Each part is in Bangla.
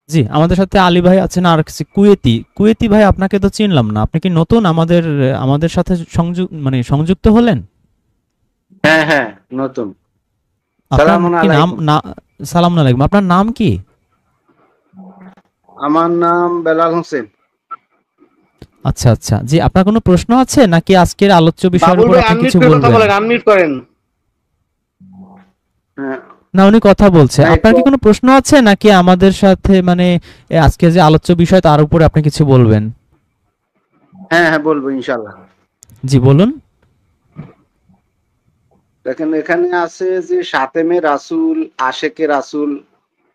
জি, আমাদের সাথে আলী ভাই আছেন আর কিছু কুয়েতি। কুয়েতি ভাই আপনাকে তো চিনলাম না। আপনি কি নতুন আমাদের আমাদের সাথে সংযুক্ত হলেন? হ্যাঁ হ্যাঁ, নতুন। আপনার সালামুন কি নাম আলাইকুম। না সালাম আলাইকুম। আপনার নাম কি? আমার নাম বেলাল হোসেন। আচ্ছা, আচ্ছা। জি, আপনার কোনো প্রশ্ন আছে নাকি আজকের আলোচ্য বিষয়ের বাবুল উপর ভাই আপনি আনমিউট কিছু করে কথা বলবেন? বলেন, আনমিউট করেন। হ্যাঁ। না, উনি কথা বলছে। না আপনার একটু। কি কোনো প্রশ্ন আছে নাকি আমাদের সাথে আজকে যে আলোচ্য বিষয় তার উপরে আপনি কিছু বলবেন? হ্যাঁ হ্যাঁ, বলবো ইনশাল্লাহ। জি, বলুন। দেখেন, এখানে আছে যে সাতেমে রাসূল, আশেকে রাসূল,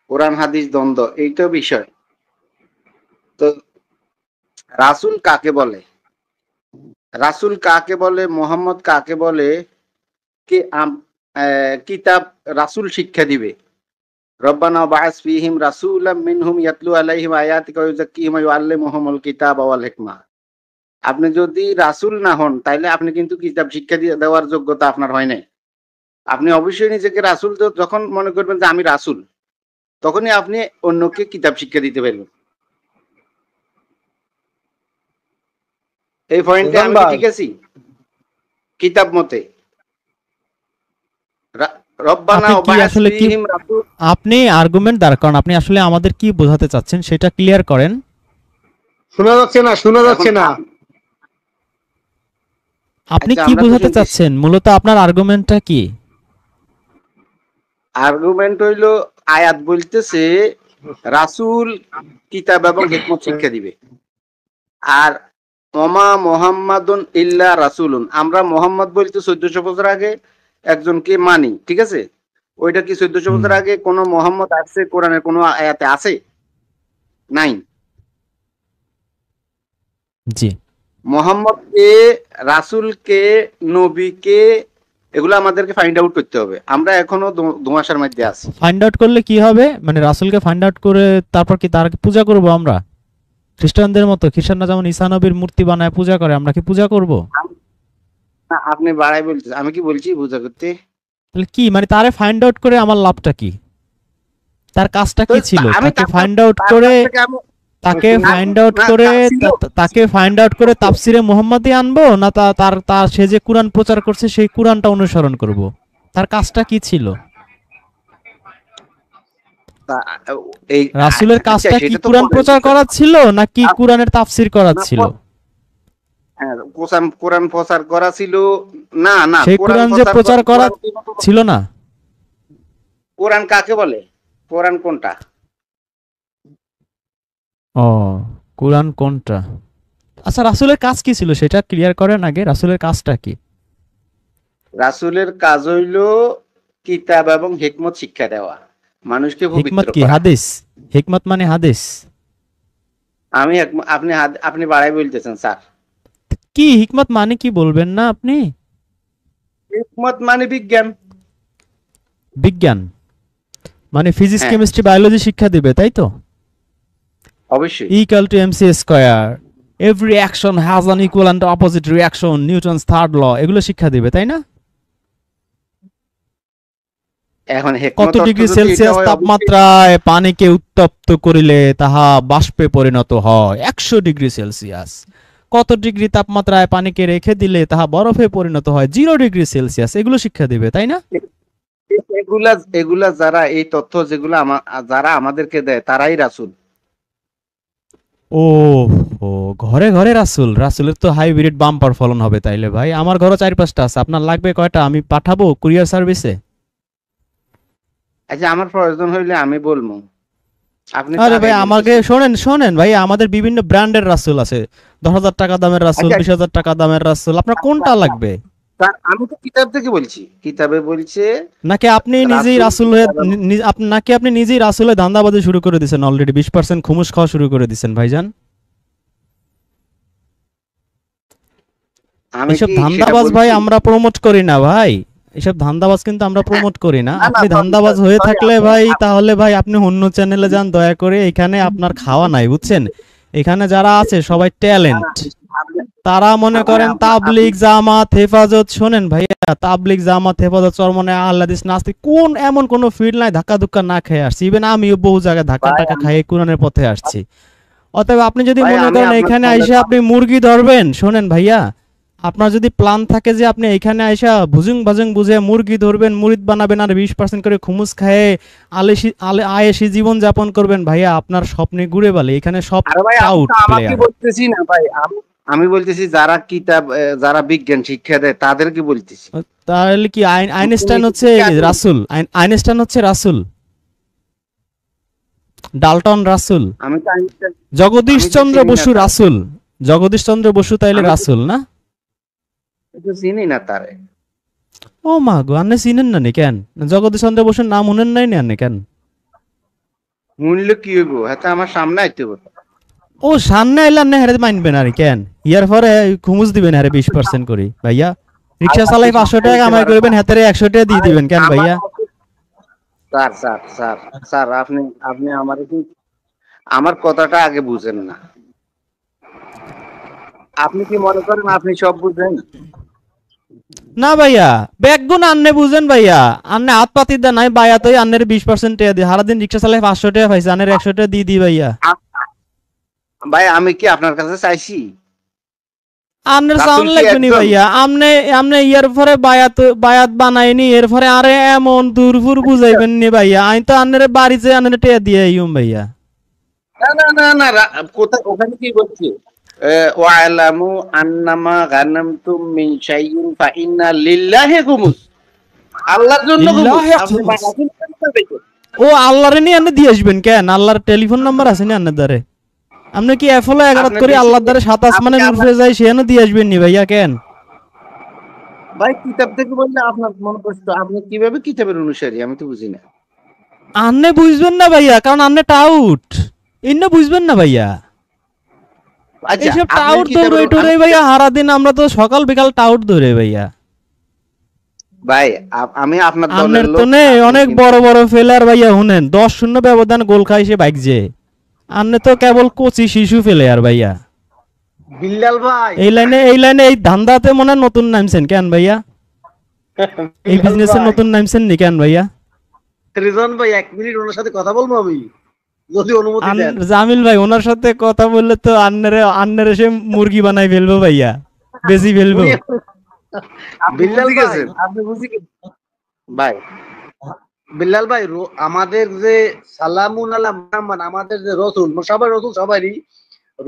কোরআন হাদিস দ্বন্দ্ব, এইটা বিষয়। তো রাসূল কাকে বলে, রাসূল কাকে বলে, মোহাম্মদ কাকে বলে, কে কিতাব রাসূল শিক্ষা দিবে। রব্বানা বা'আস ফীহিম রাসূলাম মিনহুম ইয়াতলু আলাইহিম আয়াতিকা ওয়া ইউযাক্কিহিম ওয়া ইউআল্লিমুহুমুল কিতাবা ওয়াল হিকমা। আপনি যদি রাসূল না হন তাইলে আপনি কিন্তু কিতাব শিক্ষা দেওয়ার যোগ্যতা আপনার হয় নাই। আপনি অবশ্যই নিজেকে রাসূল যখন মনে করবেন যে আমি রাসূল, তখনই আপনি অন্যকে কিতাব শিক্ষা দিতে পারবেন। এই পয়েন্টে রেজন আমি কি ভাই, ঠিক আছি? কিতাব মতে রব্বানা আপনি কি ওয়াবা'আস আসলে কি ফীহিম রাসূল। আপনি আর্গুমেন্ট দাঁড় করান। আপনি আসলে আমাদের কি বোঝাতে চাচ্ছেন সেটা ক্লিয়ার করেন। শোনা যাচ্ছে না, শোনা এখন যাচ্ছে না। আপনি আচ্ছা, কি আমরা তো বোঝাতে শুনতেছি। চাচ্ছেন? মূলত আপনার আর্গুমেন্টটা কি? আর্গুমেন্ট হইল, আয়াত বলতেছে রাসূল কিতাব এবং হিকমত শিক্ষা দিবে। আর ওমা মোহাম্মদুন ইল্লা রাসূলুন, আমরা মোহাম্মদ বলতে 1400 বছর আগে একজনকে মানি, ঠিক আছে? ওইটা কি 1400 হুম, বছর আগে কোন মোহাম্মদ আসছে কোরআনের কোন আয়াতে আছে? নাই। জি। মোহাম্মদকে, রাসূলকে, নবীকে, এগুলো আমাদেরকে ফাইন্ড আউট করতে হবে। আমরা এখনো ধোঁয়াশার মধ্যে আছি। ফাইন্ড আউট করলে কি হবে? রাসূলকে ফাইন্ড আউট করে তারপর কি তার পূজা করব আমরা? খ্রিস্টানদের মতো, খ্রিস্টানরা যেমন ঈসা নবীর মূর্তি বানায় পূজা করে, আমরা কি পূজা করব? না, আপনি বাড়াই বলতেছেন, আমি কি বলছি বুঝা করতে? তাহলে কি তারে ফাইন্ড আউট করে আমার লাভটা কি? তার কাজটা তো কি ছিল? আমি তাকে ফাইন্ড আউট করে তাকে ফাইন্ড আউট না, করে কাজ ছিল। তাকে ফাইন্ড আউট করে তাফসিরে মুহাম্মাদি আনবো, না তার তার সে যে কুরআন প্রচার করছে সেই কুরআনটা অনুসরণ করব? তার কাজটা কি ছিল? তা- এই রাসূলের আচ্ছা, কাজটা কি সেটা তো কুরআন পরের প্রচার বিষয়। করা ছিল নাকি আপ- কুরআনের তাফসীর করা না, ছিল? হ্যাঁ, কোরআন প্রচার করা ছিল। না না, সেই কোরআন কুরআন যে প্রচার প্রচার করা কোরআন ছিল না? কোরআন কাকে বলে, কোরআন কোনটা? ও, কুরআন কোনটা? আচ্ছা, রাসূলের কাজ কি ছিল সেটা ক্লিয়ার করেন আগে। রাসূলের কাজটা কি? রাসূলের কাজ হইল কিতাব এবং হিকমত শিক্ষা দেওয়া, মানুষকে পবিত্র হিকমত কি? করা। হাদিস? হিকমত মানে হাদিস? আপনি বাড়াই বলতেছেন স্যার। কি হিকমত মানে কি বলবেন না আপনি? হিকমত মানে বিজ্ঞান। বিজ্ঞান মানে ফিজিক্স, হ্যাঁ, কেমিস্ট্রি, বায়োলজি শিক্ষা দিবে, তাই তো? অবশ্যই। Equal to MC square, every action has an equal and opposite reaction, Newton's third law, এগুলো শিক্ষা দিবে, তাই না? এখন কত হিকমত অর্থ ডিগ্রি যদি এটা সেলসিয়াস হয়, অবশ্যই। তাপমাত্রায় পানিকে উত্তপ্ত করিলে তাহা বাষ্পে পরিণত হয় 100 ডিগ্রি সেলসিয়াস? কত ডিগ্রি তাপমাত্রায় পানিকে রেখে দিলে তাহা বরফে পরিণত হয় 0 ডিগ্রি সেলসিয়াস? এগুলো শিক্ষা দিবে, তাই না? এগুলা এগুলা যারা এই তথ্য যেগুলো যারা আমাদেরকে দেয় তারাই রাসূল। ও, ও, ঘরে ঘরে রাসূল। রাসূলের তো হাইব্রিড বাম্পার ফলন হবে তাইলে ভাই। আমার ঘরও 4-5টা আছে। আপনার লাগবে কয়টা? আমি পাঠাবো কুরিয়ার সার্ভিসে। আচ্ছা, আমার প্রয়োজন হইলে আমি বলবো, আপনি তো আরে ভাই, আগেই আমাকে বলতেছেন। শোনেন শোনেন ভাই, আমাদের বিভিন্ন ব্র্যান্ডের রাসূল আছে। 10,000 টাকা দামের রাসূল, আচ্ছা 20,000 টাকা দামের রাসূল। আপনার আচ্ছা কোনটা আচ্ছা, লাগবে? স্যার আমি তো কিতাব থেকে বলছি, কিতাবে বলছে নাকি আপনি নিজেই রাসূল রাসূল হয়ে কিতাব এবং- নাকি আপনি নিজেই রাসূল হয়ে ধান্দাবাজি শুরু করে দিয়েছেন? অলরেডি 20% খুমুস খাওয়া শুরু করে দিয়েছেন ভাইজান। আমি এসব কি সেটা ধান্দাবাজ ভাই বলছি? আমরা প্রমোট করি না ভাই। এসব ধান্দাবাজ কিন্তু আমরা প্রমোট করি না। না না, আপনি ধান্দাবাজ সরি হয়ে সরি, থাকলে ভাই তাহলে ভাই আপনি অন্য চ্যানেলে যান দয়া করে। এখানে আপনার খাওয়া নাই, বুঝছেন? এখানে যারা আছে সবাই না না, ট্যালেন্ট। তারা মনে করেন তাবলিগ জামাত হেফাজত, শোনেন ভাইয়া, তাবলিগ জামাত হেফাজত চরমনে আহলাদিস নাস্তিক কোন এমন কোন ফিল্ড নাই ধাক্কা ধুক্কা না খেয়ে আসছি। ইভেন আমিও বহু জায়গায় ধাক্কা ভাই টাক্কা খাইয়ে কোরআনের পথে আসছি। অতএব আপনি যদি ভাই মনে আমি করেন আপনার এখানে দলের আইসা আপনি মুরগি ধরবেন, শোনেন ভাইয়া, আপনার যদি প্ল্যান থাকে যে আপনি এখানে আইসা ভুজুং ভাজুং বুঝে মুরগি ধরবেন, মুরিদ বানাবেন আর 20% করে খুমুস খায়ে আয়েশি জীবন যাপন করবেন, ভাইয়া আপনার স্বপ্নে ঘুরে বলে এখানে সব আরে ভাই আমি টাউট তো আমাকে প্লেয়ার। বলতেছি না ভাই, আমি বলতেছি যারা কিতাব যারা বিজ্ঞান শিক্ষা দেয় তাদেরকে বলতেছি। তাহলে কি আপনি আইনস্টাইন হচ্ছে কি আছেন? রাসূল? আইনস্টাইন হচ্ছে রাসূল, ডাল্টন রাসূল, আমি তো জগদীশ আমি তো চন্দ্র চিনি না বসু তারে, রাসূল, জগদীশ চন্দ্র বসু তাইলে আমি তো রাসূল না? চিনি না তারে। ও মা গো, আপনি চিনেন না নি কেন? জগদীশ চন্দ্র বসুর নাম শুনেন নাই না কেন? মূল্য কি হইব, হ্যাঁ আমার সামনে আইতে হবে। ও সামনে আইলে আপনি হারে মানবেন আর কেন? ইয়ার পরে খুমুজ দিবেন হারে 20% করে ভাইয়া। রিক্সা আল্লাহ চালাই কিছু 500 টাকা বলতে কামাই পারে না করবেন, হাতে 100 টাকা দিয়ে ভাই। দিবেন কেন আমার ভাইয়া? স্যার স্যার স্যার স্যার আপনি আপনি আমার আমার কথাটা আগে বুঝেন না। আপনি কি মনে করেন আপনি সব বুঝেন? না ভাইয়া, ব্যাগগুন আন্নে বুঝেন ভাইয়া, আন্নে হাত পাতি দা নাই ভাইয়া, তো আন্নের 20% টাকা দিয়ে সারাদিন রিক্সা চালাই 500 টাকা পাইছে, আন্নের 100 টাকা দিয়ে দি ভাইয়া। আ- ভাই আমি কি আপনার কাছে চাইছি? আপনার রাসূল সাউন্ড কি লাগবে নি একজন? ভাইয়া, আমনে আমনে ইয়ার পরে বায়াত বানাইনি, এর পরে আরে এমন দূরপুর বুঝাইবেন নি ভাইয়া, আমি তো আন্নের বাড়িতে আন্নের টেয়া দিয়ে আইম ভাইয়া। না না না না কোথায় ওখানে কি বলছে? ওয়ালামু আন্নামা গানামতুম মিন শাইইন ফাইন্না লিল্লাহি খুমুস। আল্লাহর জন্য খুমুস। লিল্লাহি আপনি খুমুস। বানাছেন কেন দেখো? ও আল্লাহরে নিয়ে আন্নে দিয়ে আসবেন কেন? আল্লাহর টেলিফোন নাম্বার আছে নি আন্নের দ্বারে? আপনি কি এফলো এগারাত আপনি করে বেশি আল্লাহর দ্বারে সাত আপনি আসমানের আমার উপরে যাই সেখানে দিয়ে আসবেন নি ভাইয়া কেন? ভাই কিতাব থেকে বললে আপনার মনে কষ্ট, আপনি কিভাবে কিতাবের অনুসারী আমি তো বুঝি না। আন্নে বুঝবেন না ভাইয়া, কারণ আন্নে টাউট, ইন্নে বুঝবেন না ভাইয়া। আচ্ছা এইসব আপনি টাউট কিতাবের দৌড়ে টৌড়ে আমি ভাইয়া সারাদিন আমরা তো সকাল বিকাল টাউট ধরে ভাইয়া। ভাই আমি আপনার দলের আমনের তো লোক, নেই আপনি অনেক কিন্তু বড় বড় ফেলার ভাইয়া, শুনেন 10-0 ব্যবধান গোল খাই সে বাইক যে, আমনে তো কেবল কোচি শিশু ফেলে আর ভাইয়া। বিল্লাল ভাই, এই লাইনে এই ধান্দাতে মনে হয় নতুন নামছেন কেন ভাইয়া? এই বিল্লাল বিজনেসে ভাই, নতুন নামছেন নি কেন ভাইয়া? রিজন ভাই 1 মিনিট ওনার সাথে কথা বলবো আমি, যদি অনুমতি দেন। জামিল ভাই ওনার সাথে কথা বললে তো আন্নারে সে মুরগি বানাই ফেলবো ভাইয়া, বেশি ফেলবো। উনি আপনি বিল্লাল বুঝে ভাই গেছেন, আপনি বুঝে গেছেন। ভাই বিল্লাল ভাই, আমাদের যে সালামুন আলা মুহাম্মদ, আমাদের যে রসুল, সবাই রসুল সবারই,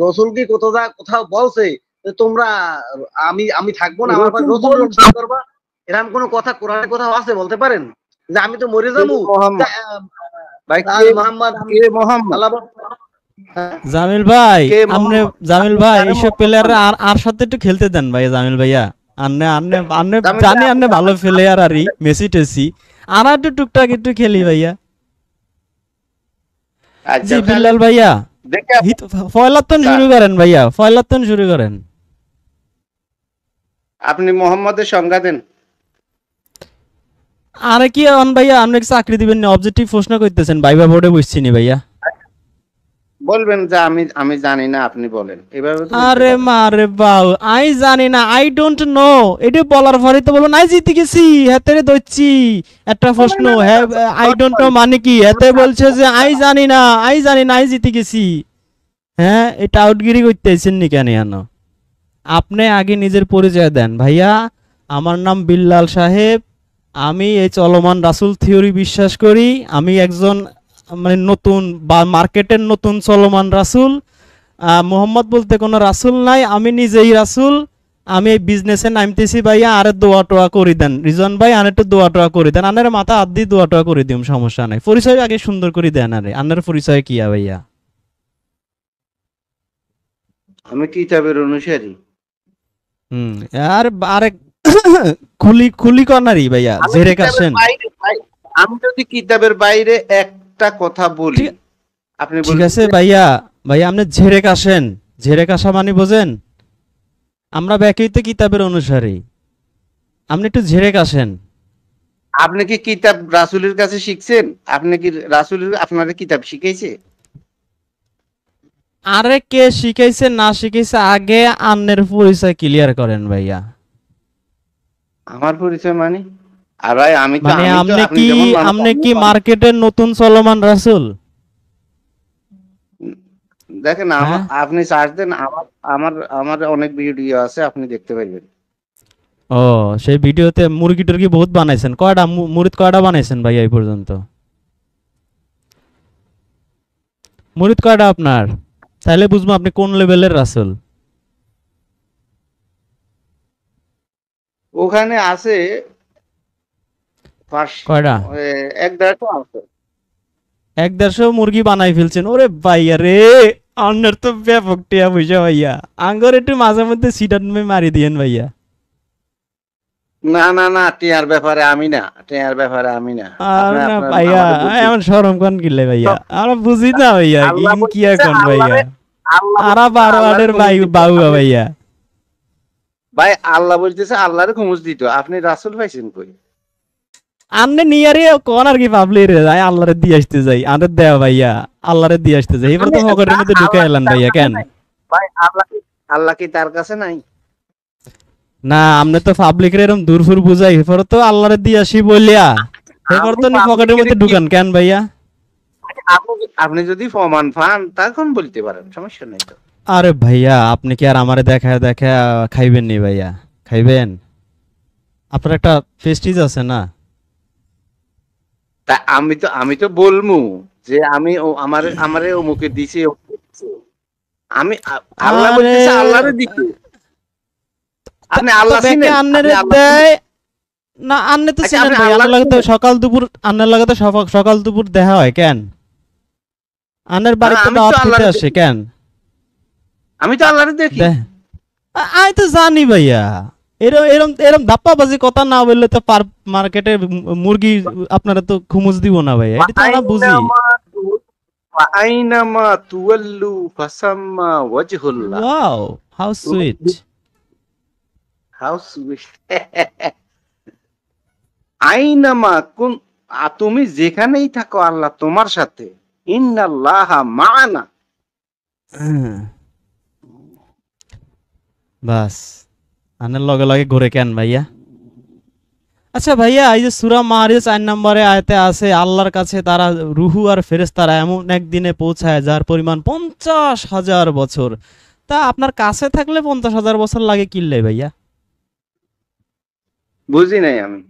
রসুল কি কোথাও বলছে যে তোমরা আমি আমি থাকবো না, আমার পাশে রসুল রসুল বল সংসার করবা? এরকম কোন কথা কোরআনে কোথাও আছে বলতে পারেন যে আমি তো মরে যাবো? মোহাম্মদ ভাই, কে মোহাম্মদ আমি কে মোহাম্মদ আল্লাহ হ্যাঁ? জামিল ভাই কে আমনে, মোহাম্মদ জামিল আপনি ভাই কারে এইসব মোহাম্মদ প্লেয়াররা বলেন? আর সাথে একটু খেলতে দেন ভাই জামিল ভাইয়া। আন্নে আন্নে আন্নে জামিল জানি ভাই আন্নে ভালো প্লেয়ার আরই মেসি টেসি, আর একটু টুকটাক একটু খেলি ভাইয়া। আচ্ছা জি তাহলে বিল্লাল ভাইয়া, দেখে ফয়লাতন স্যার, শুরু করেন ভাইয়া, ফয়লাতন শুরু করেন। আপনি মোহাম্মদের সংজ্ঞা দেন। আরে কি অন ভাইয়া, আপনি কি চাকরি দিবেন না? অবজেক্টিভ প্রশ্ন করতেছেন, ভাইবা বোর্ডে বসছি নি ভাইয়া। বলবেন যে আমি জানি না, আপনি বলেন, এভাবে তো বলতে আরে পারেন। মারে বাউ, আই জানি না, আই ডোন্ট নো, এটা বলার পরে তো বলবো নাই জিতে গেছি, হাতে ধরছি। একটা প্রশ্ন, হ্যাঁ আই ডোন্ট নো মানে কি? এতে বলছে যে আই জানি না, আই জানি না, আই জিতে গেছি। হ্যাঁ এটা আউটগিরি করতেছেন নি কেন জানো? আপনি আগে নিজের পরিচয় দেন ভাইয়া। আমার নাম বিল্লাল সাহেব, আমি এই চলমান রাসূল থিওরি বিশ্বাস করি। আমি একজন মানে নতুন বা মার্কেটের নতুন চলমান রাসূল। মোহাম্মদ বলতে কোনো রাসূল নাই, আমি নিজেই রাসূল। আমি এই বিজনেসে নামতেছি ভাইয়া, আরে দোয়া টোয়া করে দেন রিজন ভাই, আর একটু দোয়া টোয়া করে দেন, আনের মাথা হাত দিয়ে দোয়া টোয়া করে দিম, সমস্যা নাই। পরিচয় আগে সুন্দর করে দেন, আরে আনের পরিচয় কি ভাইয়া? আমি কিতাবের অনুসারী। হুম, আর আরে খুলি খুলি কর্নারি ভাইয়া, আমি জেরে কিতাবের কাশেন। বাইরে ভাই, আমি যদি কিতাবের বাইরে একটা কথা বলি, ঠিক আপনি ঠিক বলবেন আছে যে ভাইয়া, ভাইয়া আপনি ঝেড়ে কাশেন। ঝেড়ে কাশা মানে বোঝেন? আমরা ব্যাকইতে কিতাবের অনুসারী, আপনি একটু ঝেড়ে কাশেন। আপনি কি কিতাব রাসূলের কাছে শিখছেন? আপনি কি রাসূল আপনার কিতাব শিখাইছে? আরে কে শিখাইছে না শিখাইছে আগে আন্নের পরিচয় ক্লিয়ার করেন ভাইয়া। আমার পরিচয় মানে? আর ভাই আমি তো মানে আমি তো আপনি আপনি কি যেমন মানুষ আপনি আমিও কি মানুষ। মার্কেটের নতুন চলমান রাসূল? দেখেন হ্যাঁ, আপনি সার্চ দেন, আমার আমার আমার অনেক ভিডিও আছে, আপনি দেখতে পারবেন। ও সেই ভিডিওতে মুরগি টুরগি বহুত বানাইছেন, কয়টা মুরিদ কয়টা বানাইছেন ভাইয়া এই পর্যন্ত? মুরিদ কয়টা আপনার? তাহলে বুঝবো আপনি কোন লেভেলের রাসূল। ওখানে আছে পাঁচ, কয়টা? 1-1.5 আছে। 1-1.5 মুরগি বানাই ফেলছেন, ওরে ভাইয়া রে। অন্যের তো ব্যাপক টিয়া পয়সা ভাইয়া, আঙ্গর একটু মাঝে মধ্যে সিটান মারি দিয়েন ভাইয়া। না না না, টিয়ার ব্যাপারে আমি না, টিয়ার ব্যাপারে আমি না। আর আপনার না আপনার ভাইয়া, আমাদের বুদ্ধি। এমন শরম কোন কিনলে ভাইয়া, সব আমরা বুঝি না ভাইয়া আল্লাহ কি বলতেছে এখন ভাইয়া। আল্লাহরে, আল্লাহ আরা বলতেছে 12 আল্লাহরে ওয়ার্ডের খুমুস দিত। বাউয়া আপনি ভাইয়া। ভাই আল্লাহ বলতেছে আল্লাহরে খুমুস দিত, আপনি রাসূল পাইছেন কই? আমনে নিয়ারে কোন আর কি পাবলি রে, যাই আল্লাহরে দিয়ে আসতে যাই, আরে দেও ভাইয়া, আল্লাহরে দিয়ে আসতে যাই, এবার আমি তো মগরের মধ্যে ঢুকে আল্লাহ কি এলেন তার ভাইয়া কাছে কেন? নাই? ভাই আল্লাহ কি তার কাছে নাই? না আমনে তো পাবলিক রে এরকম দূরফুর বুঝাই, এরপর তো আল্লাহরে দিয়ে আসি বলিয়া এরপর আমি তো নি পকেটের পাবলিকের মধ্যে কি, ঢুকান কেন ভাইয়া? আপনি যদি প্রমাণ পান তখন বলতে পারেন, সমস্যা নেই তো। আরে ভাইয়া আপনি কি আর আমারে দেখা দেখা খাইবেন নি ভাইয়া? খাইবেন? আপনার একটা প্রেস্টিজ আছে না? তা আমি তো বলমু যে আমি আমারে আমারে অমুকে দিছে, আমি আল্লাহ আরে বলতেছে আল্লাহরে দিতে। আপনি তো আল্লাহ ব্যাকে চিনেন? আন্নারে আপনি আল্লাহ চিনেন? দেয় না? আন্নে তো আচ্ছা চিনেন আপনি ভাই, আল্লাহ আন্নার লাগে তো চিনেন? সকাল দুপুর, আন্নার লাগে তো সকাল দুপুর দেখা হয় কেন? আন্নার হ্যাঁ, বাড়িতে আমি তো দাওয়াত খেতে আল্লাহরে আসে দেখি, কেন? আমি তো আল্লাহরে দেখি। দেখ, আমি তো জানি ভাইয়া, এরম এরম এরম ধাপ্পাবাজি কথা না বললে তো মার্কেটে মুরগি আপনারা তো খুমুজ দিব না ভাইয়া, এটা তো আমরা বুঝি। আইনামা তুওয়াল্লু ফাসাম্মা ওয়াজহুল্লাহ। Wow, how sweet. How sweet. আইনামা কোন, তুমি যেখানেই থাকো আল্লাহ তোমার সাথে। ইন্নাল্লাহা মা'ানা। বাস, আন্নার লগে লগে ঘুরে কেন ভাইয়া? আচ্ছা ভাইয়া, এই যে সূরা মারিজ 4 নম্বরে আয়াতে আছে আল্লাহর কাছে তারা রুহু আর ফেরেশতারা এমন একদিনে পৌঁছায় যার পরিমাণ 50,000 বছর। তা আপনার কাছে থাকলে 50,000 বছর লাগে কিনলে ভাইয়া? বুঝি নাই আমি।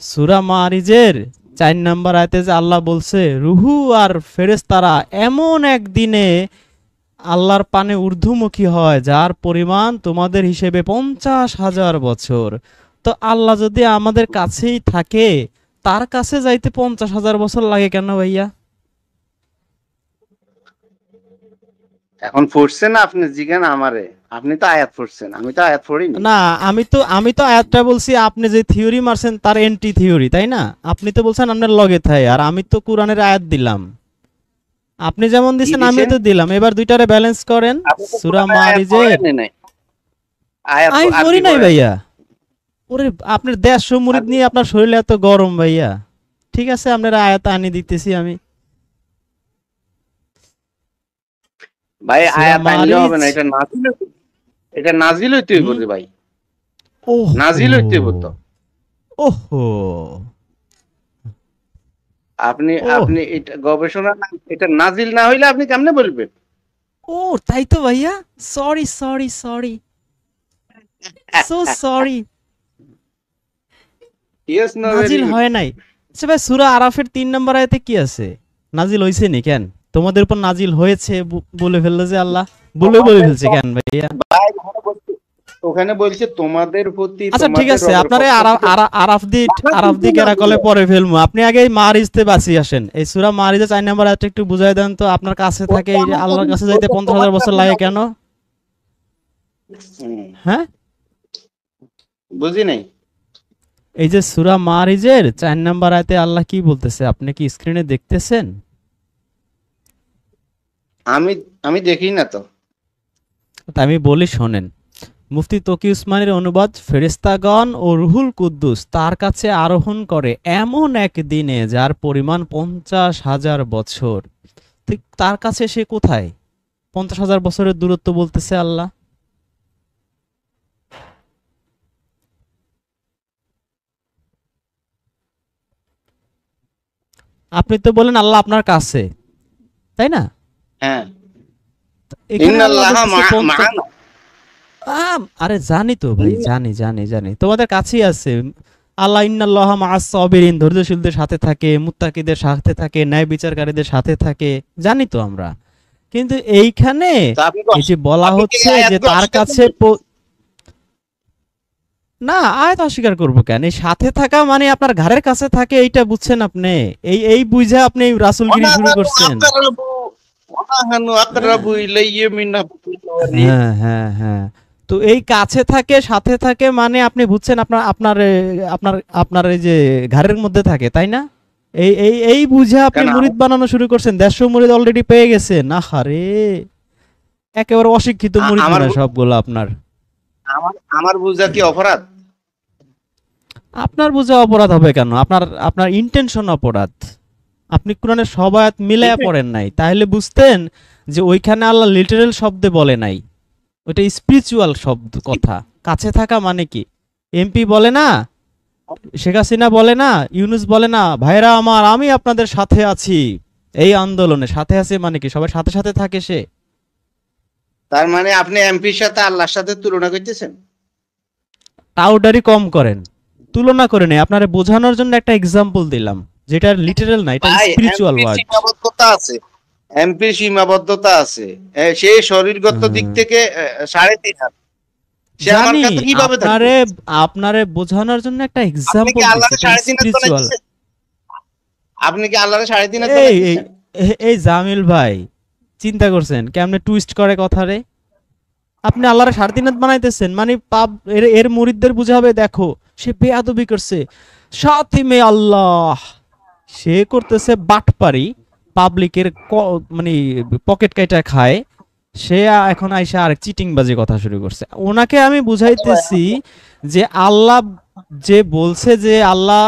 সূরা মারিজের 4 নম্বর আয়াতে যে আল্লাহ বলছে রুহু আর ফেরেশতারা এমন একদিনে আল্লাহর পানে ঊর্ধ্বমুখী হয় যার পরিমাণ তোমাদের হিসেবে 50,000 বছর। তো আল্লাহ যদি আমাদের কাছেই থাকে, তার কাছে যাইতে 50,000 বছর লাগে কেন ভাইয়া? এখন পড়ছেন না আপনি, জিজ্ঞান আমারে। আপনি তো আয়াত পড়ছেন, আমি তো আয়াত পড়িনি। না, আমি তো আয়াতটা বলছি, আপনি যে থিওরি মারছেন তার এন্টি থিওরি, তাই না? আপনি তো বলছেন আপনার লগে থাই, আর আমি তো কোরআনের আয়াত দিলাম। আপনি যেমন কি দিছেন আমিও দিছেন? তো দিলাম, এবার দুইটারে ব্যালেন্স করেন। আপনি তো সূরা কোরআনের আয়াত মারিজের পড়েন নাই। আয়াত আমি আর পড়ি কি নাই পড়েন? ভাইয়া। ওরে, আপনার 150 আর মুরিদ নিয়ে আপনার শরীরে এত গরম ভাইয়া। ঠিক আছে, আপনার আয়াত আনি দিতেছি আমি। ভাই সূরা আয়াত আনলে হবে মারিজ। না, এটা নাজিল হইতে হইব হুম। রে ভাই। ওহো, নাজিল হইতে হইব তো। ওহো, আপনি ওহ, আপনি এটা গবেষণা এটা নাজিল না হইলে আপনি কেমনে বলবেন? ও তাই তো ভাইয়া। Sorry sorry sorry, so sorry. Yes, no, very নাজিল গুড। হয় নাই। আচ্ছা ভাই, সূরা আরাফের 3 নম্বর আয়াতে কি আছে? নাজিল হইছে নি কেন? তোমাদের উপর নাজিল হয়েছে বলে ফেললো যে আল্লাহ, বলে ফেলছে কেন ভাইয়া? ভাই ওখানে বলছে তোমাদের প্রতি আচ্ছা ঠিক তোমাদের আছে, রবের আপনারে পক্ষ থেকে। আরাফ দি কেরা কলে পরে ফেলবো, আপনি আগে এই মারিজতে বাঁচি আসেন। এই সূরা মারিজে 4 নম্বর আয়াতটা একটু বুঝাই দেন তো, আপনার কাছে থাকে এই যে আল্লাহর কাছে যাইতে 50,000 বছর লাগে কেন? হুম, হ্যাঁ, বুঝি নাই। এই যে সূরা মারিজের 4 নম্বর আয়াতে আল্লাহ কি বলতেছে আপনি কি স্ক্রিনে দেখতেছেন? আমি আমি দেখি না তো। তা আমি বলি শোনেন। মুফতি তকি উসমানের অনুবাদ, ফেরেশতাগণ ও রুহুল কুদ্দুস তার কাছে আরোহণ করে এমন এক দিনে যার পরিমাণ 50,000 বছর। ঠিক তার কাছে সে কোথায়? 50,000 বছরের দূরত্ব বলতেছে আল্লাহ। আপনি তো বলেন আল্লাহ আপনার কাছে, তাই না? হ্যাঁ, এখানে আল্লাহ ইন্নাল্লাহা বলতেছে মা'ানা। আরে জানি তো ভাই, জানি জানি জানি, তোমাদের কাছেই আছে। আল্লাহ ইন্নাল্লাহা মা'আস সাবিরিন, ধৈর্যশীলদের সাথে থাকে, মুত্তাকিদের সাথে থাকে, ন্যায় বিচারকারীদের সাথে থাকে, জানি তো আমরা। কিন্তু এইখানে তো আপনি এই যে বলা আপনি কি হচ্ছে এই যে আয়াতগুলো তার অস্বীকার কাছে করবেন? না, আয়াত অস্বীকার করবো কেন? এই সাথে থাকা মানে আপনার ঘরের কাছে থাকে, এইটা বুঝছেন আপনি? এই এই বুঝে আপনি এই রাসূলগিরি শুরু ওয়ানাহানু করছেন। আকরাবু ওয়ানাহানু আকরাবু ইলাইহি মিন হাবলিল ওয়ারিদ। হ্যাঁ হ্যাঁ হ্যাঁ। তো এই কাছে থাকে সাথে থাকে মানে আপনি বুঝছেন আপনার আপনার আপনার আপনার এই যে ঘরের মধ্যে থাকে, তাই না? এই এই এই বুঝে আপনি কেন মুরিদ বানানো শুরু করছেন। 150 মুরিদ অলরেডি পেয়ে গেছেন। আহারে, একেবারে অশিক্ষিত মুরিদ আমার মনে হয় সবগুলো আপনার। আমার আমার বুঝা কি অপরাধ? আপনার বুঝে অপরাধ হবে কেন? আপনার আপনার ইন্টেনশন অপরাধ। আপনি কোরআনের সব আয়াত মিলায়া পড়েন নাই, তাহলে বুঝতেন যে ওইখানে আল্লাহ লিটারাল শব্দে বলে নাই, ওইটা স্পিরিচুয়াল শব্দ কথা। কাছে থাকা মানে কি? এমপি বলে না, শেখ হাসিনা বলে না, ইউনুস বলে না, ভাইরা আমার আমি আপনাদের সাথে আছি এই আন্দোলনে। সাথে আছে মানে কি? সবার সাথে সাথে থাকে সে। তার মানে আপনি এমপির সাথে আল্লাহর সাথে তুলনা করতেছেন? টাউডারি কম করেন, তুলনা করে নেই। আপনারে বোঝানোর জন্য একটা এক্সাম্পল দিলাম, যেটা লিটারাল না, এটা ভাই, স্পিরিচুয়াল এমপির ওয়ার্ড। সীমাবদ্ধতা আছে। এমপির সীমাবদ্ধতা আছে। সে শরীরগত দিক থেকে 3.5 হাত। সে আমার জানি, কাছে কিভাবে থাকবে? আপনারে আপনারে বোঝানোর জন্য একটা আপনি এক্সাম্পল কি দিছি, আল্লাহরে এটা 3.5 হাত স্পিরিচুয়াল। বানাইতেছেন? আপনি কি আল্লাহরে 3.5 হাত এই এই বানাইতেছেন? এই জামিল ভাই, চিন্তা করছেন কেমনে টুইস্ট করে কথা রে? আপনি আল্লাহরে 3.5 হাত বানাইতেছেন মানে পাপ। এর এর মুরিদদের বুঝাবে, দেখো সে বেয়াদবি করছে, সাথে মে আল্লাহ, সে করতেছে বাটপারি, পাবলিকের মানে পকেট কাইটা খায়। সে এখন আইসা আরেক চিটিং বাজি কথা শুরু করছে। ওনাকে আমি বুঝাইতেছি যে আল্লাহ যে বলছে যে আল্লাহ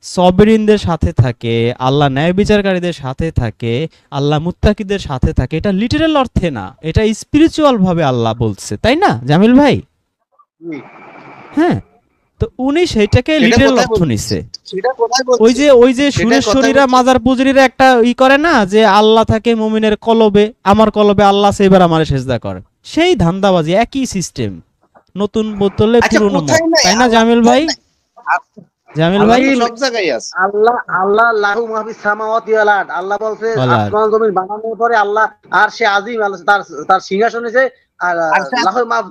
সবেরিনদের সাথে থাকে, আল্লাহ ন্যায় বিচারকারীদের সাথে থাকে, আল্লাহ মুত্তাকিদের সাথে থাকে, এটা লিটারাল অর্থে না, এটা স্পিরিচুয়াল ভাবে আল্লাহ বলছে, তাই না জামিল ভাই? জি। হ্যাঁ, তো উনি সেইটাকে সেটা লিটারাল কোথায় অর্থ বলছে? নিছে। সেটা কোথায় ওই বলছে? যে ওই যে সেটা সুরেশ্বরীরা কোথায় বলছে? মাজার পুজরিরা একটা করে না যে আল্লাহ থাকে মুমিনের কলবে, আমার কলবে আল্লাহ আছে, এবার আমারে সেজদা কর। সেই ধান্দাবাজি, একই সিস্টেম, নতুন বোতলে আচ্ছা, পুরনো মদ, কোথায় নাই? তাই না আল্লাহ জামিল ভাই? কোথায় নাই? জামিল আল্লাহ ভাই তো সব জায়গায় আছে। আল্লাহ আল্লাহ লাহু মাহফিস সামাওয়াতি ওয়াল আরদ। আল্লাহ বলছে বলার আসমান জমিন বানানোর পরে আল্লাহ আর সে আজিম, আল্লাহ তার তার সিংহাসন আছে। আর আরশে লাহু মাহফ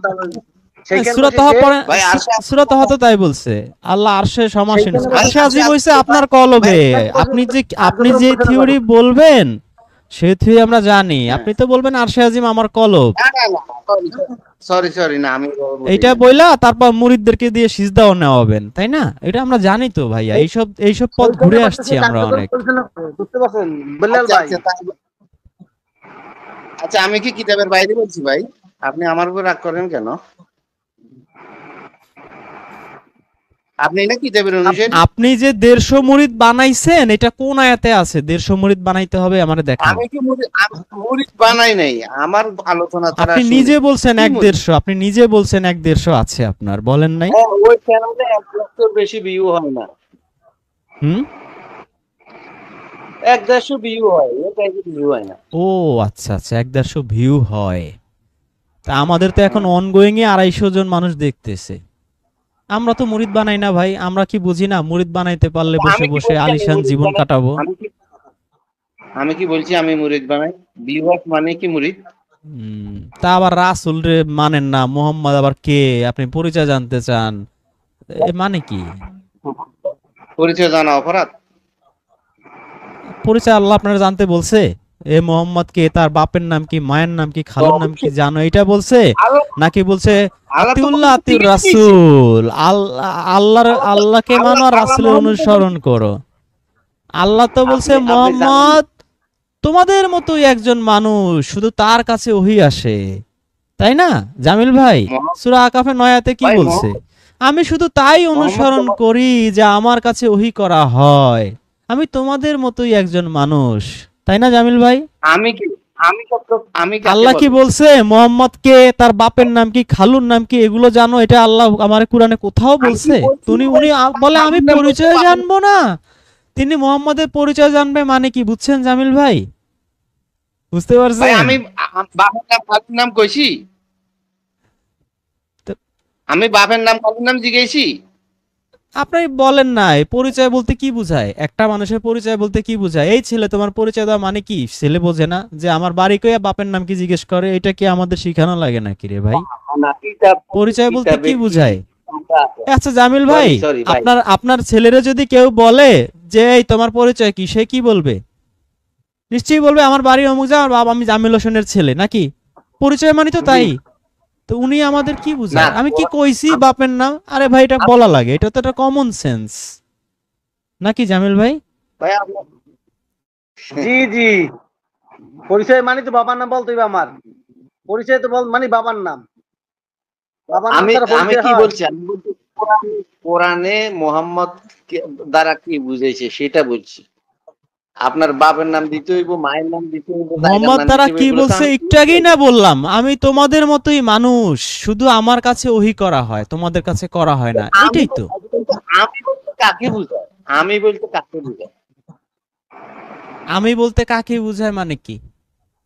সেইখানে সূরা বসে তাহা সে পড়ে, ভাই, আরশে সূরা তাহা তো তাই বলছে, আল্লাহ আরশে সমাসীন। সেইখানে ভাই, বসে আরশে আরশে আজিম হইছে আছে ভাই। আপনার কলবে। সেইখানে বসে আপনি যে আপনি কার্যক্রম যে করছে না থিওরি কেন? বলবেন সে থিওরি আমরা জানি, হ্যাঁ। আপনি তো বলবেন আরশে আজিম আমার কলব। না, না, না, সরি সরি, না আমি বলি এইটা নাই। বইলা তারপর মুরিদদেরকে দিয়ে সিজদাও নেওয়াবেন, তাই না? এটা আমরা জানি তো ভাইয়া, এইসব এইসব পথ সেইখানে ঘুরে বসে আসছি সে আমরা কার্যক্রম অনেক। করছে না, বুঝতে পারছেন বিল্লাল আচ্ছা ভাই? আচ্ছা, আচ্ছা, আমি কি কিতাবের বাইরে বলছি ভাই? আপনি আমার উপর রাগ করেন কেন? আপনি না কিতাবের অনুসারী? আপনি যে 150 মুরিদ বানাইছেন, এটা কোন আয়াতে আছে 150 মুরিদ বানাইতে হবে আমারে দেখান। আমি কি মুরিদ বানাই নাই? আমার আলোচনা তারা আপনি শুনে। নিজে বলছেন কি মুরিদ? 150, আপনি নিজে বলছেন 150 আছে আপনার, বলেন নাই? হ্যাঁ, ওই চ্যানেলে 1 লক্ষের বেশি ভিউ হয় না। হুম। 1-150 ভিউ হয়, এর বেশি ভিউ হয় না। ও আচ্ছা আচ্ছা, 150 ভিউ হয়। তা আমাদের তো এখন অনগোয়িং এ 250 জন মানুষ দেখতেছে। আমরা তো মুরিদ বানাই না ভাই, আমরা কি বুঝি না মুরিদ বানাইতে পারলে বসে আমি কি বসে বলছি আমি আলিশান মুরিদ জীবন বানাই? কাটাবো? আমি কি বলছি আমি মুরিদ বানাই? ভিউয়ার্স মানে কি মুরিদ? তা আবার রাসূল রে মানেন না, মোহাম্মদ আবার কে আপনি পরিচয় জানতে চান, এ মানে কি? পরিচয় জানা অপরাধ? পরিচয় আল্লাহ আপনারা জানতে বলছে? এ মোহাম্মদ কে, তার বাপের নাম কি, মায়ের নাম কি, খালুর নাম কি জানো, এটা বলছে? আল্লাহ নাকি বলছে আল্লাহ তো আতিউল্লাহ বলছে আতিউর ঠিকই দিয়েছে। রাসূল, আল্লাহকে মানো আর আল্লাহ রাসূলের মোহাম্মদ অনুসরণ করো? আল্লাহ তো বলছে আপনি জানেন মোহাম্মদ তোমাদের মতোই একজন মানুষ, শুধু তার কাছে ওহী আসে, তাই না জামিল ভাই? সূরা আকাফের 9 আয়াতে কি ভাই, বলছে? আমি শুধু তাই অনুসরণ মোহাম্মদ করি যা আমার কাছে ওহী করা হয়। আমি তোমাদের মতোই একজন মানুষ, তাই না জামিল ভাই? আমি কি আমি আমি কাকে আল্লাহ কি বলে? বলছে মোহাম্মদ কে, তার বাপের নাম কি, খালুর নাম কি, এগুলো জানো? এটা আল্লাহ আমার কোরআনে কোথাও আমি কি বলছে? বলছি তুমি ভাই, উনি বলে আমি খালুর নাম বলতে পরিচয় বাপের জানবো না। তিনি মোহাম্মদের পরিচয় জানবে মানে কি বুঝছেন জামিল ভাই? বুঝতে ভাই পারছেন? আমি বাপের নাম খালুর নাম কইছি? তো আমি বাপের নাম খালুর নাম জিজ্ঞেসি? আপনি বলেন নাই পরিচয় বলতে কি বোঝায়, একটা মানুষের পরিচয় বলতে কি বোঝায়? এই ছেলে তোমার পরিচয় দেওয়া মানে কি? ছেলে বোঝে না যে আমার বাড়ি কইয়া বাপের নাম কি জিজ্ঞেস করে? এটা কি আমাদের শিখানো লাগে নাকি রে ভাই? না, কিতাব পরিচয় বলতে কিতাবে কি কি বুঝায়? লেখা আছে? আচ্ছা জামিল ভাই, সরি সরি ভাই, আপনার আপনার ছেলেরে যদি কেউ বলে যে এই তোমার পরিচয় কি, সে কি বলবে? নিশ্চয়ই বলবে আমার বাড়ি অমুক জায়গা, আমার বাবা, আমি জামিল হোসেনের ছেলে নাকি? পরিচয় মানে তো জি তাই। তো উনি আমাদের কি না বুঝায়? আমি কি ওরা- কইছি আম- বাপের নাম? আরে ভাই এটা বলা লাগে, এটা তো একটা কমন সেন্স নাকি জামিল ভাই? ভাই আপনার জি জি, পরিচয় মানে তো বাবার নাম বলতে হবে আমার। পরিচয় তো বল মানে বাবার নাম। বাবার নাম আমি ছাড়া আমি পরিচয় কি হয়? বলছি, আমি বলছি কোরআনে মোহাম্মদ দ্বারা কি বুঝাইছে সেটা বলছি। আপনার বাপের নাম দিতে হইব, মায়ের নাম দিতে হইব, জায়গার মোহাম্মদ নাম দ্বারা দিতে হইব, কি এগুলো তো বলছে আমি একটু আগেই না বললাম, আমি তোমাদের মতোই মানুষ, শুধু আমার কাছে ওহী করা হয়, তোমাদের কাছে করা হয় না, আমি এটাই তো। আমি বলতে কাকে বুঝায়? আমি বলতে কাকে বুঝায়? আমি বলতে কাকে বুঝায় মানে কি?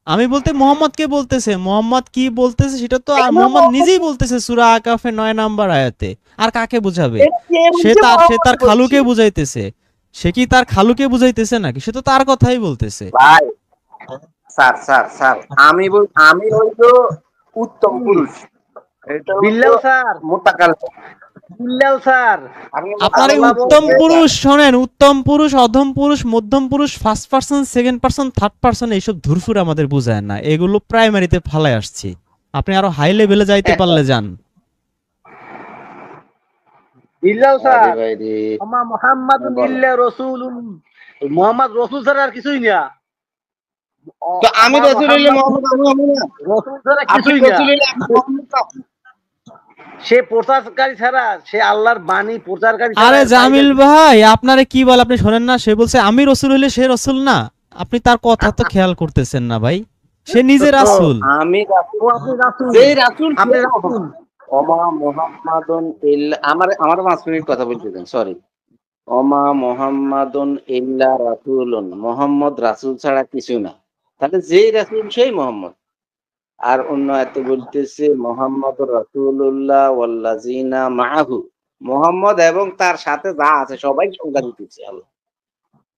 আমি বলতে মোহাম্মদকে বলতেছে, মোহাম্মদ কি বলতেছে সেটা তো আর কেন মোহাম্মদ মোহাম্মদ নিজেই বলছি? বলতেছে সূরা আকাফে ৯ নাম্বার আয়াতে। আর কাকে বুঝাবে? এটা কে সে বলছে তার সে মোহাম্মদ তার বলছি? খালুকে বুঝাইতেছে। সে কি তার খালুকে বুঝাইতেছে নাকি? সে তো তার কথাই বলতেছে। ভাই স্যার স্যার স্যার, আমি হইলো উত্তম পুরুষ, এটা হইলো বিল্লাল স্যার, মোতাকাল। বিল্লাল স্যার, আপনি আপনার এই আল্লাহ উত্তম বলছে পুরুষ শোনেন, উত্তম পুরুষ, অধম পুরুষ, মধ্যম পুরুষ, first person, second person, third person, এইসব ধুরফুর আমাদের বুঝায় না, এগুলো প্রাইমারিতে ফালায় আসছি। আপনি আরো হাই লেভেলে যাইতে পারলে যান। বিল্লাল আরে স্যার, ভাই রে, আমা মুহাম্মাদুন বলেন। ইল্লা রাসূলুন, মোহাম্মদ রসুল ছাড়া আর কিছুই না। তো আমি আমা রসুল হইলে মুহাম্মাদ মোহাম্মদ আমি হবো না? রসুল ছাড়া আপনি কিছুই না। রসুল হইলে আপনি মোহাম্মদ না? সে প্রচারকারী ছাড়া, সে আল্লাহর বাণী প্রচারকারী ছাড়া আরে এর বাইরে জামিল আর কিছু। ভাই, আপনারে কি বল, আপনি শোনেন না? সে বলছে আমি রসুল হইলে সে রসুল না। আপনি তার কথা তো খেয়াল করতেছেন না ভাই। সে নিজে তো রাসূল। আমি রাসূল, ও আপনি রাসূল, যেই রাসূল আপনি সেই রাসূল। মোহাম্মদ। ওমা মুহাম্মাদুন ইল্লা, আমার আমার 5 মিনিট কথা বলতে দেন, সরি। ওমা মুহাম্মাদুন ইল্লা রাসূলুন, মোহাম্মদ রাসূল ছাড়া কিছু না। তাহলে যেই রাসূল সেই মোহাম্মদ। আর অন্য আয়াতে বলতেছে মুহাম্মাদুর রাসূলুল্লাহ ওয়াল্লাযিনা মাআহু, মুহাম্মদ এবং তার সাথে যা আছে সবাই সংজ্ঞা দিতেছে আল্লাহ।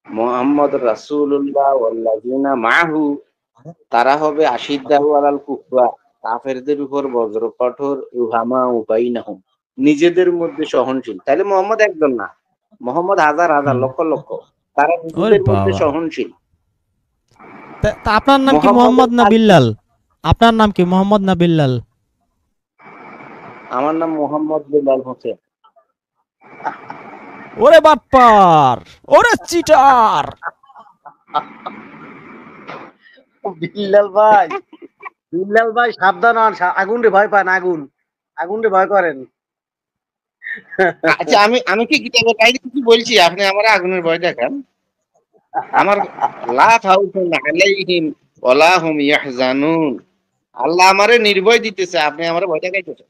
মুহাম্মাদুর রাসূলুল্লাহ ওয়াল্লাযিনা মাআহু, তারা হবে আশিদ্দাহু আলাল কুফার, কাফেরদের উপর বজ্র কঠোর, রুহামা বাইনাহুম, নিজেদের মধ্যে সহনশীল। তাহলে মোহাম্মদ একজন না, মোহাম্মদ হাজার হাজার হুম। লক্ষ লক্ষ, তারা ওরে নিজেদের মধ্যে বাবা, সহনশীল। তা আপনার নাম কি মোহাম্মদের মোহাম্মদ না বিল্লাল? আপনার নাম কি মোহাম্মদ না বিল্লাল? আমার নাম মোহাম্মদ বেলাল হোসেন। ওরে বাটপার, ওরে চিটার। বিল্লাল ভাই, বিল্লাল ভাই সাবধান হন, আগুন রে ভয় পান, আগুন, আগুন রে ভয় করেন। আচ্ছা, আমি আমি কি কিতাবের বাইরে কিছু বলছি আপনি আমার আগুনের ভয় দেখান? আমার লা খাউফুন আলাইহিম ওয়ালা হুম ইয়াহজানুন, আল্লাহ আমারে নির্ভয় দিতেছে, আপনি আমারে ভয় দেখাইতেছেন।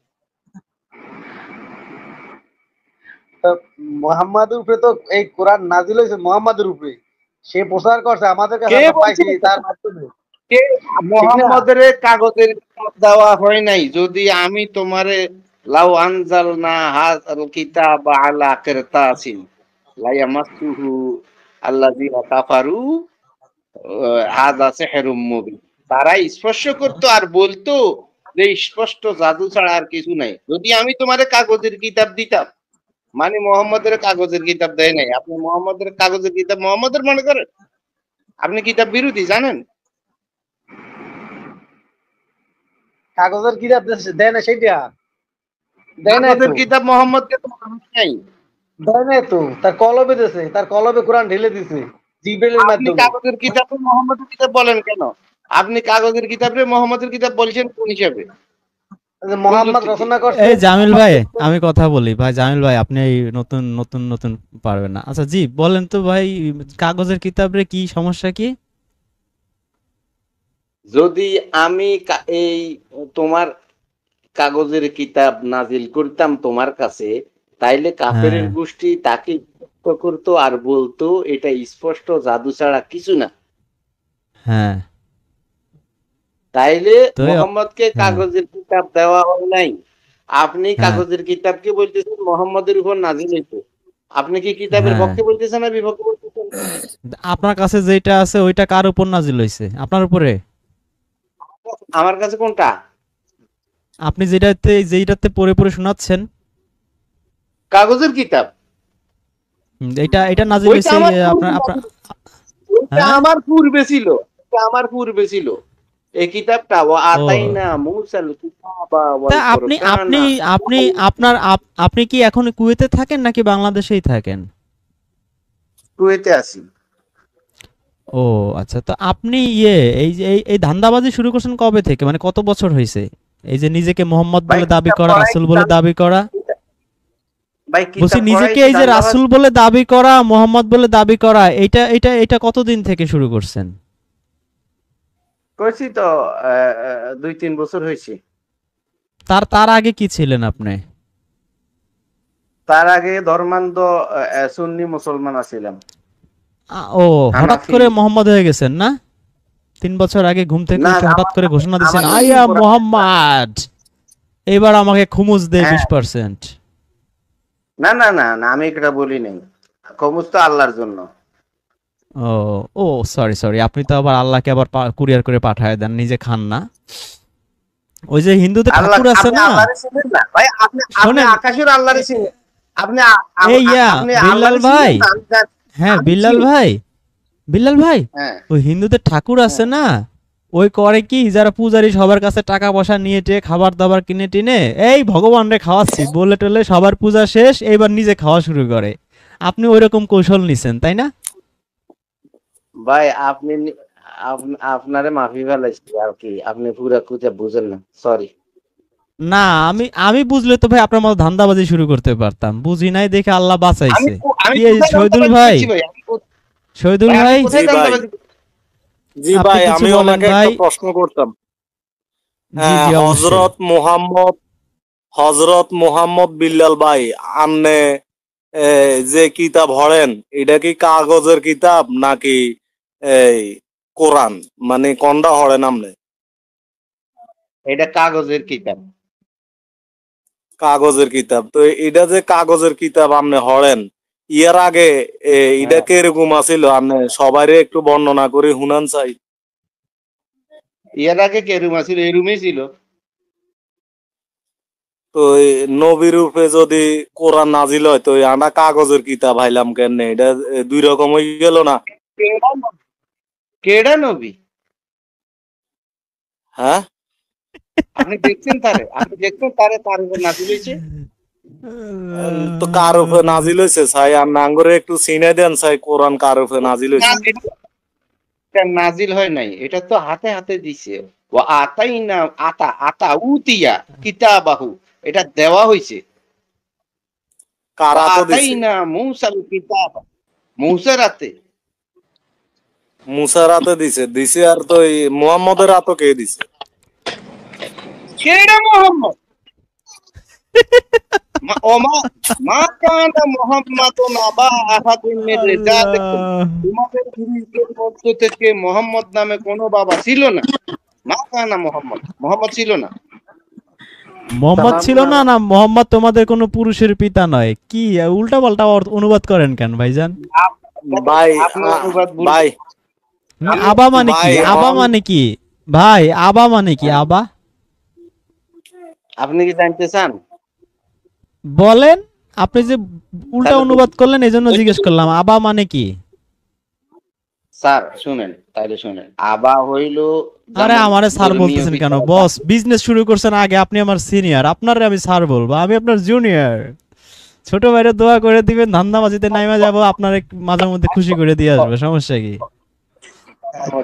তো মোহাম্মদের উপরে তো এই কোরআন নাজিল হয়েছে মোহাম্মদের উপরে, সে প্রচার করছে, আমাদের কাছে কে আমরা বলছে? পাইছি তার মাধ্যমে। কে? ঠিক না? মোহাম্মদের কাগজের কিতাব দেওয়া হয় নাই। যদি আমি তোমারে লাউ আনজালনা হাযাল কিতাব আলা কিরতাসিন লা ইয়ামাসসুহু আল্লাযিনা কাফারু হাযা সিহরুম মুবিন, তারা স্পর্শ করতো আর বলতো যে স্পষ্ট জাদু ছাড়া আর কিছু নাই। যদি আমি তোমারে কাগজের কিতাব দিতাম, মানে মোহাম্মদের কাগজের কিতাব দেয় নাই, আপনি মোহাম্মদের কাগজের কিতাব মোহাম্মদের মনে করেন? আপনি কিতাব বিরোধী জানেন? কাগজের কিতাব দেয় না, সেইটা দেয় নাই কাগজের তো, কিতাব মোহাম্মদকে তো মানুষ নাই। দেয় নাই তো, তার কলবে দিছে, তার কলবে কোরআন ঢেলে দিছে জিবরিলের আপনি মাধ্যমে। কাগজের কিতাবকে মোহাম্মদের কিতাব বলেন কেন? আপনি কাগজের কিতাবরে মোহাম্মদের কিতাব বলছেন কোন হিসাবে, যে কোন মোহাম্মদ যুক্তিতে? রচনা করছে। এই জামিল ভাই, আমি কথা বলি ভাই। জামিল ভাই, আপনি এই নতুন নতুন নতুন পারবেন না। আচ্ছা জি বলেন তো ভাই, কাগজের কিতাব রে কি সমস্যা কি? যদি আমি এই তোমার কাগজের কিতাব নাজিল করতাম তোমার কাছে, তাইলে কাফেরের হ্যাঁ গোষ্ঠী তাকে বিরক্ত করতো আর বলতো এটা স্পষ্ট জাদু ছাড়া কিছু না। হ্যাঁ তাইলে তো মোহাম্মদকে হ্যাঁ কাগজের কিতাব দেওয়া হয় নাই। আপনি হ্যাঁ কাগজের কিতাবকে বলতেছেন মোহাম্মদের উপর নাজিল হইতো। আপনি কি কিতাবের হ্যাঁ পক্ষে বলতেছেন না বিপক্ষে বলতেছেন? আপনার কাছে যেটা আছে ওইটা কার উপর নাজিল হয়েছে? আপনার উপরে। আমার কাছে কোনটা? আপনি যেটাতে পড়ে পড়ে শোনাচ্ছেন, কাগজের কিতাব। এটা এটা নাজিল ওইটা হয়েছে আমার আপনার আপনার ওইটা হ্যাঁ। আমার পূর্বে ছিল। ওইটা আমার পূর্বে ছিল। এই কিতাবটা ওয়া ও আতাইনা মূসাল কিতাবা তা ওয়াল আপনি আপনি ফুরকানা। আপনি আপনার আপনি কি এখন কুয়েতে থাকেন নাকি বাংলাদেশেই থাকেন? কুয়েতে আছি। ও আচ্ছা, তো আপনি এই যে এই ধান্দাবাজি শুরু করছেন কবে থেকে, মানে কত বছর হয়েছে? এই যে নিজেকে মোহাম্মদ ভাই বলে দাবি কিতাব করা, পড়াই রাসূল কি বলে দাবি করা, ভাই বলছি কিতাব পড়াই নিজেকে কি এই যে দান্দাবাজ? রাসূল বলে দাবি করা, মোহাম্মদ বলে দাবি করা, এটা কতদিন থেকে শুরু করছেন? কইছি তো 2-3 বছর হয়েছে। তার তার আগে কি ছিলেন আপনি? তার আগে ধর্মান্ধ সুন্নি মুসলমান আছিলাম। ও হঠাৎ হানাফি। করে মোহাম্মদ হয়ে গেছেন না? 3 বছর আগে ঘুম থেকে না উঠে না, হঠাৎ করে ঘোষণা দিচ্ছেন, আমার আইয়া কোরআন। মোহাম্মদ, এবার আমাকে খুমুজ দে হ্যাঁ, 20%। না না না না, আমি এটা বলি নাই। কমুস তো আল্লাহর জন্য। ও ও সরি সরি, আপনি তো আবার আল্লাহকে আবার কুরিয়ার করে পাঠায় দেন, নিজে খান না। ওই যে হিন্দুদের আল্লাহ, ঠাকুর আছে আপনি না, আল্লাহরে চিনেন না ভাই? আপনি আপনি শোনেন, আকাশের আল্লাহরে চিনেন? আপনি এই আপনি বিল্লাল আল্লাহরে ভাই, চিনেন না? হ্যাঁ আমি বিল্লাল চিনি। ভাই, বিল্লাল ভাই, হ্যাঁ ওই হিন্দুদের ঠাকুর হ্যাঁ। আছে না, ওই করে কি যারা পূজারি সবার কাছে টাকা পয়সা নিয়ে টেয়ে খাবার দাবার কিনে টিনে এই ভগবান রে খাওয়াচ্ছি বলে টলে সবার পূজা শেষ, এইবার নিজে খাওয়া শুরু করে। আপনি ওইরকম কৌশল নিছেন তাই না? ভাই আপনি আপনারে মাফি ফেলাইছি আর কি, আপনি পুরা কুচা বুঝেন না, সরি। না, আমি আমি বুঝলে তো ভাই আপনার মতো ধান্দাবাজি শুরু করতে পারতাম, বুঝি নাই দেখে আল্লাহ আমি বাঁচাইছে। আমি কি এই কোথায় শহীদুল দান্দাবাজি ভাই, করছি ভাই? শহীদুল ভাই আমি ভাই, কোথায় জি ভাই, দান্দাবাজি করছি? জি আপনি ভাই, কিছু আমি বলেন ওনাকে ভাই। একটা প্রশ্ন করতাম। জি হ্যাঁ, জি অবশ্যই। হজরত মুহাম্মদ বিল্লাল ভাই, আন্নে যে কিতাব হড়েন, এটা কি কাগজের কিতাব নাকি এই কোরআন, মানে কোনটা হড়েন আমনে? এটা কাগজের কিতাব। কাগজের কিতাব। তো এটা যে কাগজের কিতাব আপনি হড়েন, ইয়ার আগে এটা হ্যাঁ, কিরকম আছিল আপনি সবারই একটু বর্ণনা করে শুনান চাই। এর আগে কে রুম আছিল? এই রুমে ছিল। তো এই নবীর রূপে যদি কোরআন নাজিল হয় তো আমরা কাগজের কিতাব হাইলাম কেন? এটা দুই রকম হয়ে গেল না? কেডা নবী? কেডা নবী? হ্যাঁ, আপনি দেখছেন তারে? আপনি দেখছেন তারে? তার উপর নাজিল হয়েছে? তো কার উপরে নাজিল হয়েছে চাই আর নাঙ্গরে একটু চিনে দেন চাই, কোরআন কার উপরে নাজিল না, হয়েছে? এটা নাজিল হয় নাই, এটা তো হাতে হাতে দিছে। ও আতাই না, আতা আতা উতিয়া কিতাবাহু, এটা দেওয়া হয়েছে। কারা তো আতাই দিছে? না মূসাল কিতাব, মূসার হাতে। মুসার হাতে দিছে দিছে, আর তো এই মুহাম্মদের হাতে কে দিছে? কেডা মোহাম্মদ? ওমা মা কানা মুহাম্মাদুন আবা আহাদিন মির রিজালিকুম, তোমাদের পুরুষদের মধ্য থেকে মোহাম্মদ নামে কোনো বাবা ছিল না। মা কানা মোহাম্মদ, মোহাম্মদ ছিল না। মোহাম্মদ ছিল সালামুন না, আলা। না মোহাম্মদ তোমাদের কোনো পুরুষের পিতা নয়, কি উল্টা পাল্টা অনুবাদ করেন কেন ভাইজান? ভাই আপনি অনুবাদ ভুল। ভাই আবা মানে কি? ভাই আবা মানে কি ভাই? আবা মানে কি? আবা আপনি কি জানতে চান? বলেন। আপনি যে উল্টা তাহলে অনুবাদ করলেন এই জন্য জিজ্ঞেস করলাম আবা মানে কি। স্যার শুনেন, তাইলে শুনেন। আবা হইল আরে যেমন আমারে স্যার ধর্মীয় বলতেছেন কেন? বিচার। বস বিজনেস শুরু করছেন আগে, আপনি আমার সিনিয়র, আপনারে আমি স্যার বলবো? আমি আপনার জুনিয়র। ছোট ভাইরে দোয়া করে দিবেন, ধান্দাবাজিতে নাইমা যাবো, আপনার মাঝে মধ্যে খুশি করে দিয়ে আসবে, সমস্যা কি?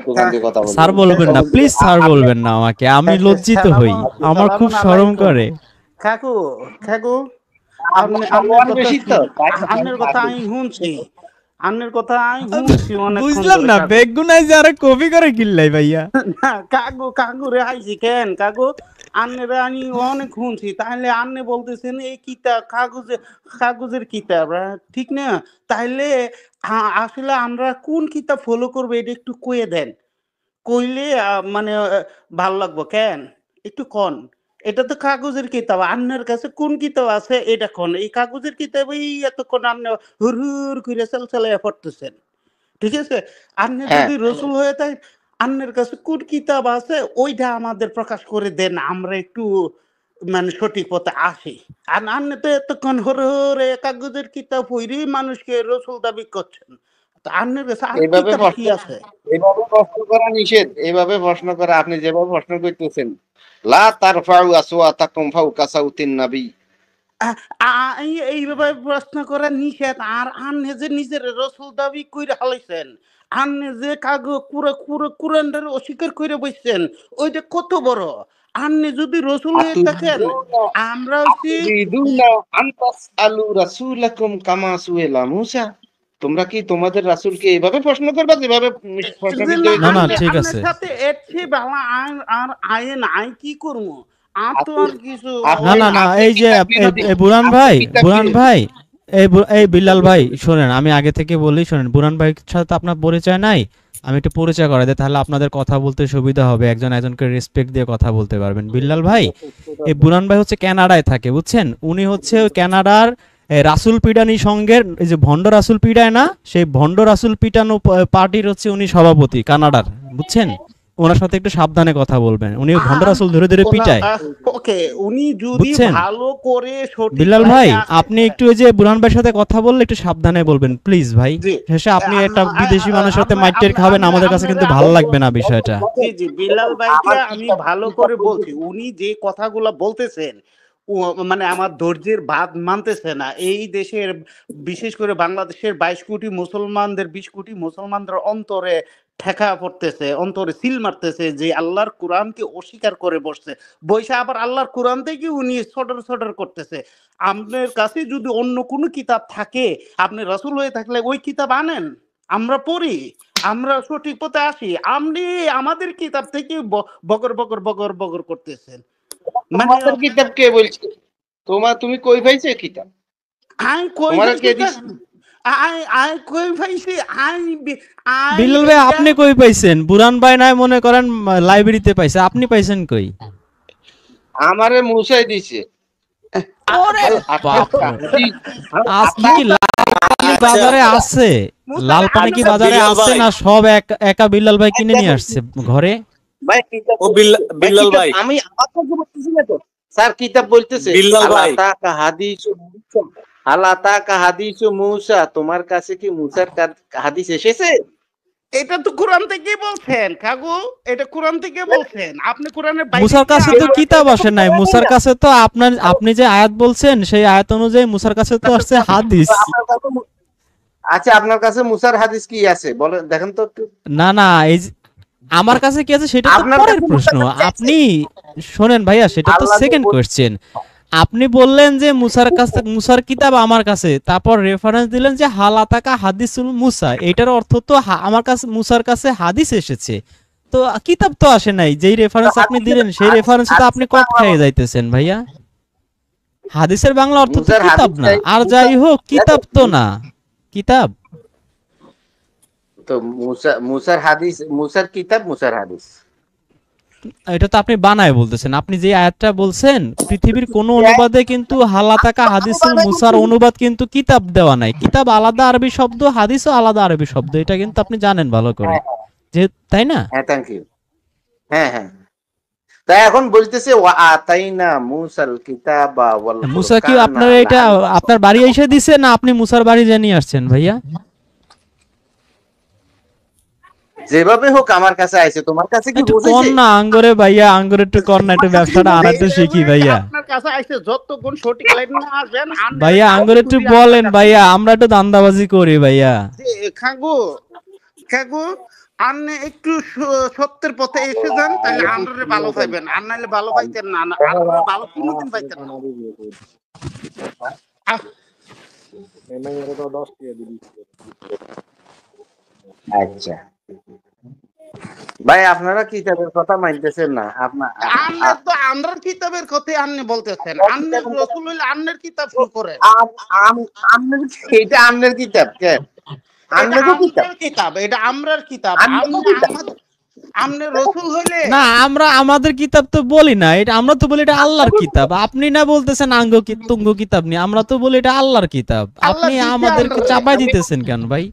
দোকান দিয়ে কথা স্যার বলবেন। বলবেন না প্লিজ, স্যার বলবেন না আমাকে, আমি লজ্জিত হই, আমার খুব শরম করে। কাকু কাকু, আপনার আপনার কথা বেশি তো, তাই আপনার কথা আমি শুনছি, আন্নের কথা আমি শুনছি অনেকক্ষণ বুঝলাম ধরে না, কাকু। বেগুনাই যে আরে কপি করে কিনলাই ভাইয়া। না কাকু, কাকু রে আইছি কেন কাকু, আন্নেরে আমি অনেক শুনছি, তাহলে আন্নে বলতেছেন এই কিতাব কাগজের কিতাব, ঠিক না? তাহলে আসলে আমরা কোন কিতাব ফলো করবো এটা একটু কয়ে দেন, কইলে মানে ভালো লাগবো কেন, একটু কন। এটা তো কাগজের কিতাব, আন্নের কাছে কোন কিতাব আছে এটা কন। এই কাগজের কিতাবেই এতক্ষণ আন্নে হুর হুর করে চালাইয়া পড়তেছেন, ঠিক আছে? আন্নে হ্যাঁ যদি রসুল হয়ে থাকে, আন্নের কাছে কোন কিতাব আছে ওইটা আমাদের প্রকাশ করে দেন, আমরা একটু মানে সঠিক পথে আসি। আর আন্নে তো এতক্ষণ হরে হরে কাগজের কিতাব পড়েই মানুষকে রসুল দাবি করছেন, তো আন্নের কাছে আর এইভাবে কিতাব কি প্রশ্ন আছে? এইভাবে প্রশ্ন করা নিষেধ। এইভাবে প্রশ্ন করা, আপনি যেভাবে প্রশ্ন করতেছেন, লা তারফাউ আসওয়াতাকুম ফাওকা সাউতিন নবী। এইভাবে প্রশ্ন করা নিষেধ, আর আন্নে যে নিজের রসুল দাবি করে হালাইছেন, আন্নে যে কুরআনটার অস্বীকার করে বসছেন, ওইটা কত বড়। আন্নে যদি রসুল হয়ে থাকেন, আতুরিদুনা আমরা হচ্ছি আতুরিদুনা আন তাসআলু রাসূলাকুম কামা সুইলা মূসা। তোমরা কি তোমাদের রাসূলকে এইভাবে প্রশ্ন করবা যেভাবে প্রশ্নবিদ্ধ যে না, হয়ে না না আন্নে করেছে? ঠিক আন্নের আছে। সাথে এর চেয়ে ভালো আর আইন আই কি করবো, আর তো আর কিছু না আপনি না না, আপনি এই যে কিতাব বিরোধী, বুরান আপনি ভাই, কিতাব বুরান বিরোধী। ভাই, এই বিল্লাল ভাই শোনেন, আমি আগে থেকে বলি, শোনেন, বুরান ভাইয়ের সাথে তো আপনার পরিচয় নাই, আমি একটু পরিচয় করে দিই, তাহলে আপনাদের কথা বলতে সুবিধা হবে, একজন একজনকে রেসপেক্ট দিয়ে কথা বলতে পারবেন। বিল্লাল ভাই, এই বুরান ভাই হচ্ছে কানাডায় থাকে, বুঝছেন? উনি হচ্ছে কানাডার রাসুল পিডানি সংঘের, এই যে ভণ্ড রাসুল পিডায় না, সেই ভণ্ড রাসুল পিটানো পার্টির হচ্ছে উনি সভাপতি কানাডার, বুঝছেন? ওনার সাথে একটু সাবধানে কথা বলবেন, উনি ভণ্ড রাসুল ধরে ধরে পিটায়, ওকে, উনি যদি বুঝছেন? ভালো করে সঠিক বিল্লাল ভাই, লাইনে আসে, আপনি একটু ওই যে বুরহান ভাইয়ের সাথে কথা বললে একটু সাবধানে বলবেন প্লিজ ভাই। জি শেষে আপনি একটা আম- আ- বিদেশি আ- মানুষের সাথে আমরা মাইটের আমরা খাবেন, আমরা আমাদের কাছে কিন্তু আপনারা ভালো লাগবে না বিষয়টা। জি জি বিলাল ভাইকে আমার আমি কিতাব ভালো কিতাব করে বলছি, বলতেছে। উনি যে কথাগুলো বলতেছেন ও মানে আমার ধৈর্যের বাদ মানতেছে না। এই দেশের বিশেষ করে বাংলাদেশের 22 কোটি মুসলমানদের, 20 কোটি মুসলমানদের অন্তরে ঠেকা পড়তেছে, অন্তরে সিল মারতেছে যে আল্লাহর কোরআনকে অস্বীকার করে বসছে, বৈশা আবার আল্লাহর কোরআন থেকে উনি সডর সডর করতেছে। আপনার কাছে যদি অন্য কোনো কিতাব থাকে, আপনি রাসূল হয়ে থাকলে ওই কিতাব আনেন, আমরা পড়ি, আমরা সঠিক পথে আসি। আপনি আমাদের কিতাব থেকে বগর বগর বগর বগর করতেছেন, মানে তোমাদের কিতাব কে বলছে? তুমি কই পাইছো এই কিতাব? আই কই তোমার ভাইছি কে দিছে? আই আই কই ভাইছি আই আই বিল্লাল ভাই, এইটা আপনি কই পাইছেন? বুরহান ভাই নাই মনে করেন লাইব্রেরিতে পাইছে, আপনি পাইছেন কই? আমারে মুসাই দিছে। ওরে আপনার বাপ রে, হাদিস, আপনি কি লালপানি আচ্ছা বাজারে আছে? লালপানি কি আচ্ছা বাজারে বিল্লাল আছে ভাই, না সব একা বিল্লাল ভাই কিনে নিয়ে আসছে ঘরে? ভাই কিতাব ও ভাই বিল্লাল কিতাব ভাই, আমি আমার কাছে বলতেছি না তো স্যার, কিতাব বলতেছে বিল্লাল ভাই, আলাতাকা হাদিসু মূসা, আলাতাকা হাদিসু মূসা, তোমার কাছে কি মূসার হাদিস এসেছে? এটা তো কোরআন থেকে বলছেন কাকু, এটা কোরআন থেকে বলছেন, আপনি কোরআনের বাইরে মুসার গিয়ে কাছে তো আমরা কিতাব আসে নাই, মুসার কাছে তো আপনি যে আয়াত বলছেন সেই আয়াত অনুযায়ী মুসার কাছে তো আসছে হাদিস। আপনার কাছে আচ্ছা, আপনার কাছে মূসার হাদিস কি আছে বলেন, দেখেন তো একটু। না না, এই যে আমার কাছে কি আছে সেটা তো আপনার পরের কাছে প্রশ্ন। মূসার হাদিস আছে? আপনি শোনেন ভাইয়া, সেটা তো আল্লাহ সেকেন্ড কোশ্চেন। আপনি বললেন যে মুসার কাছে, মুসার কিতাব আমার কাছে, তারপর রেফারেন্স দিলেন যে হালাতাকা হাদিসুল মুসা, এটার অর্থ তো আমার কাছে মুসার কাছে হাদিস এসেছে, তো কিতাব তো আসে নাই। যেই রেফারেন্স আপনি দিলেন সেই রেফারেন্সে তো আপনি কট খেয়ে যাইতেছেন ভাইয়া। হাদিসের বাংলা অর্থ তো মুসার কিতাব হাদিস না, চাই, আর যাই হোক কিতাব তো না, কিতাব। তো মুসার হাদিস, মুসার কিতাব, মুসার হাদিস। এটা তো আপনি বানায় বলতেছেন। আপনি যে আয়াতটা বলছেন পৃথিবীর কোন অনুবাদে কিন্তু হালাতাকা হাদিসুল মুসার অনুবাদ কিন্তু কিতাব দেওয়া নাই। কিতাব আলাদা আরবি শব্দ, হাদিসও আলাদা আরবি শব্দ, এটা কিন্তু আপনি জানেন ভালো করে, যে তাই না? হ্যাঁ, থ্যাংক ইউ। হ্যাঁ হ্যাঁ, তাই এখন বলতেছে ওয়া আতাইনা মুসাল কিতাবা ওয়াল মুসা কি ফুরকানা আপনার এটা লাআল্লাকুম। আপনার বাড়ি এসে দিছে না আপনি মুসার বাড়ি জানিয়ে আসছেন ভাইয়া? যেভাবে হোক আমার কাছে আইছে, তোমার কাছে কি একটু কন পৌঁছেছে? না আঙ্গরে ভাইয়া, আঙ্গরে একটু কন না, একটু ব্যবসাটা আর একটু শিখি ভাইয়া। আপনার কাছে আইছে, যতক্ষণ সঠিক লাইন না আসবেন ভাইয়া আঙ্গরে একটু বলেন ভাইয়া, আমরা একটু দান্দাবাজি করি ভাইয়া। খাগু খাগু আপনি একটু সত্যের পথে এসে যান, তাহলে আমরা ভালো পাইবেন, আর নাহলে ভালো পাইতেন না, আমরা ভালো কোনোদিন পাইতেন না। আহ, আচ্ছা ভাই, আপনারা কিতাবের কথা মানতেছেন না। আন্নের তো আমরার কিতাবের কথা আন্নে বলতেছেন, আন্নের রসুল হইলে আন্নের কিতাব শুরু করেন। এটা আমনের কিতাব কেন? এটা আমনেরও কিতাব, আমরার কিতাব, এটা আমরার কিতাব। আমনেরও কিতাব। আমনের রসুল হইলে না, আমরা আমাদের কিতাব তো বলি না, এটা আমরা তো বলি এটা আল্লাহর কিতাব। আপনি না বলতেছেন তুঙ্গ কিতাব নিয়ে, আমরা তো বলি এটা আল্লাহর কিতাব। আপনি আমাদেরকে চাপাই দিতেছেন কেন ভাই?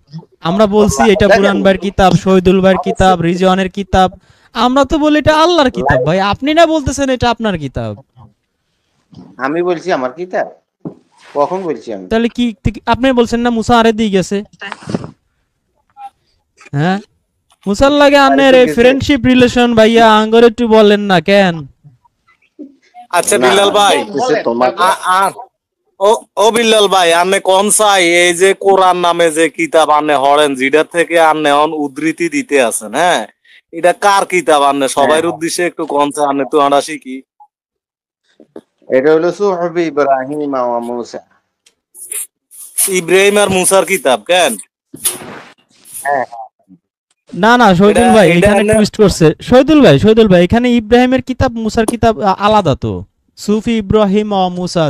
আমরা বলছি এটা পুরান ভাইয়ের কিতাব, শহীদুল ভাইয়ের কিতাব, রিজওয়ানের কিতাব। আমরা তো বলি এটা আল্লাহর কিতাব ভাই, আপনি না বলতেছেন এটা আপনার কিতাব। আমি বলছি আমার কিতাব? কখন বলছি আমি? তাহলে কি আপনি বলছেন না মুসা আরে দিয়ে গেছে? হ্যাঁ, মুসার লাগে আনের ফ্রেন্ডশিপ রিলেশন ভাইয়া, আঙ্গর একটু বলেন না কেন? আচ্ছা বিল্লাল ভাই, ও বিল্লাল ভাই, আপনি কোন চাই এই যে কোরআন নামে যে কিতাব আপনি হরেন, যেটা থেকে আপনি উদ্ধৃতি দিতে আছেন, হ্যাঁ, এটা কার কিতাব? আপনি সবার উদ্দেশ্যে একটু কোন চাই, আপনি তো আমরা শিখি। এটা হলো সুহফ ইব্রাহিম ওয়া মূসা। ইব্রাহিম আর মুসার কিতাব কেন? হ্যাঁ, না না শহীদুল ভাই এটা এখানে টুইস্ট করছে। শহীদুল ভাই এখানে ইব্রাহিমের কিতাব মুসার কিতাব আলাদা তো। সুফি ইব্রাহিম ও মুসা,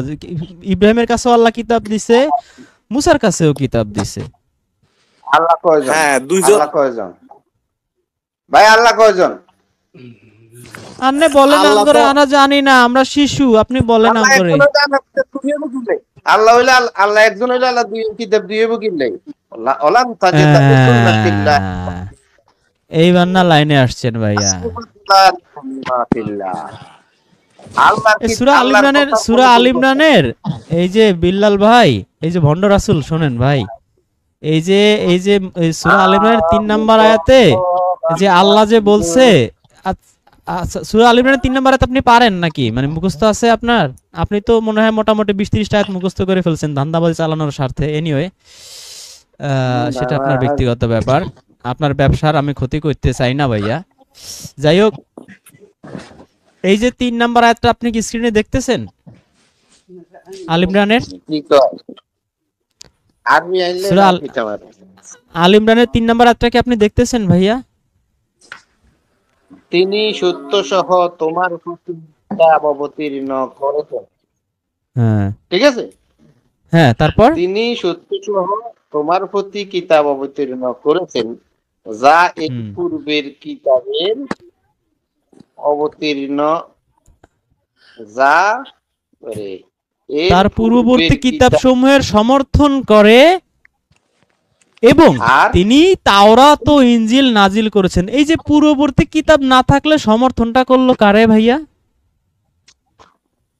ইব্রাহিমের কাছেও আল্লাহ কিতাব দিছে, মুসার কাছেও কিতাব দিছে। আল্লাহ কয়জন? হ্যাঁ, দুইজন। আল্লাহ কয়জন ভাই? আল্লাহ কয়জন? আপনি বলেন আল্লাহ আমগরে, তো- আমরা জানি না, আমরা শিশু, আপনি বলেন আল্লাহ আমগরে। একজন হইলে আল্লাহ কিতাব দুই হইবো কিনলে? আল্লাহ হইলে আল্লাহ একজন হইলে আল্লাহ দুই কিতাব দুই হইবো কিনলে? ওলাম তাজিদা বিসুন্নাতিল্লাহ এইবার না লাইনে আসছেন ভাইয়া। সুন্নাতিল্লাহ। আল্লাহর এই কিতাব, সূরা আল আল্লাহর ইমরানের, কথা সূরা বলে আল বলবো। ইমরানের এই যে বিল্লাল ভাই, এই যে ভণ্ড রাসূল শোনেন ভাই, এই যে এই সূরা আল ইমরানের 3 নাম্বার আয়াতে যে আল্লাহ যে বলছে, আচ্ছা সূরা আল ইমরানের 3 নাম্বার আয়াত আপনি পারেন নাকি, মানে মুখস্থ আছে আপনার? আপনি তো মনে হয় মোটামুটি 20-30টা আয়াত মুখস্থ করে ফেলছেন ধান্দাবাজি চালানোর স্বার্থে। এনিওয়ে সেটা আপনার ব্যক্তিগত ব্যাপার, আপনার ব্যবসার আমি ক্ষতি করতে চাই না ভাইয়া। যাই হোক, এই যে 3 নাম্বার আয়াতটা আপনি কি স্ক্রিনে দেখতেছেন আল ইমরানের? কি কয়? আরবি আইলে সূরা না কিতাব আর। আল ইমরানের 3 নাম্বার আয়াতটা কি আপনি দেখতেছেন ভাইয়া? তিনি সত্য সহ তোমার প্রতি কিতাব অবতীর্ণ করেছেন। হ্যাঁ ঠিক আছে? হ্যাঁ, তারপর তিনি সত্য সহ তোমার প্রতি কিতাব অবতীর্ণ করেছেন, যা এই পূর্বের কিতাবের অবতীর্ণ, যা করে তার পূর্ববর্তী কিতাব সমূহের সমর্থন করে, এবং আর তিনি তাওরাত ও ইনজিল নাজিল করেছেন। এই যে পূর্ববর্তী কিতাব না থাকলে সমর্থনটা করলো কারে ভাইয়া?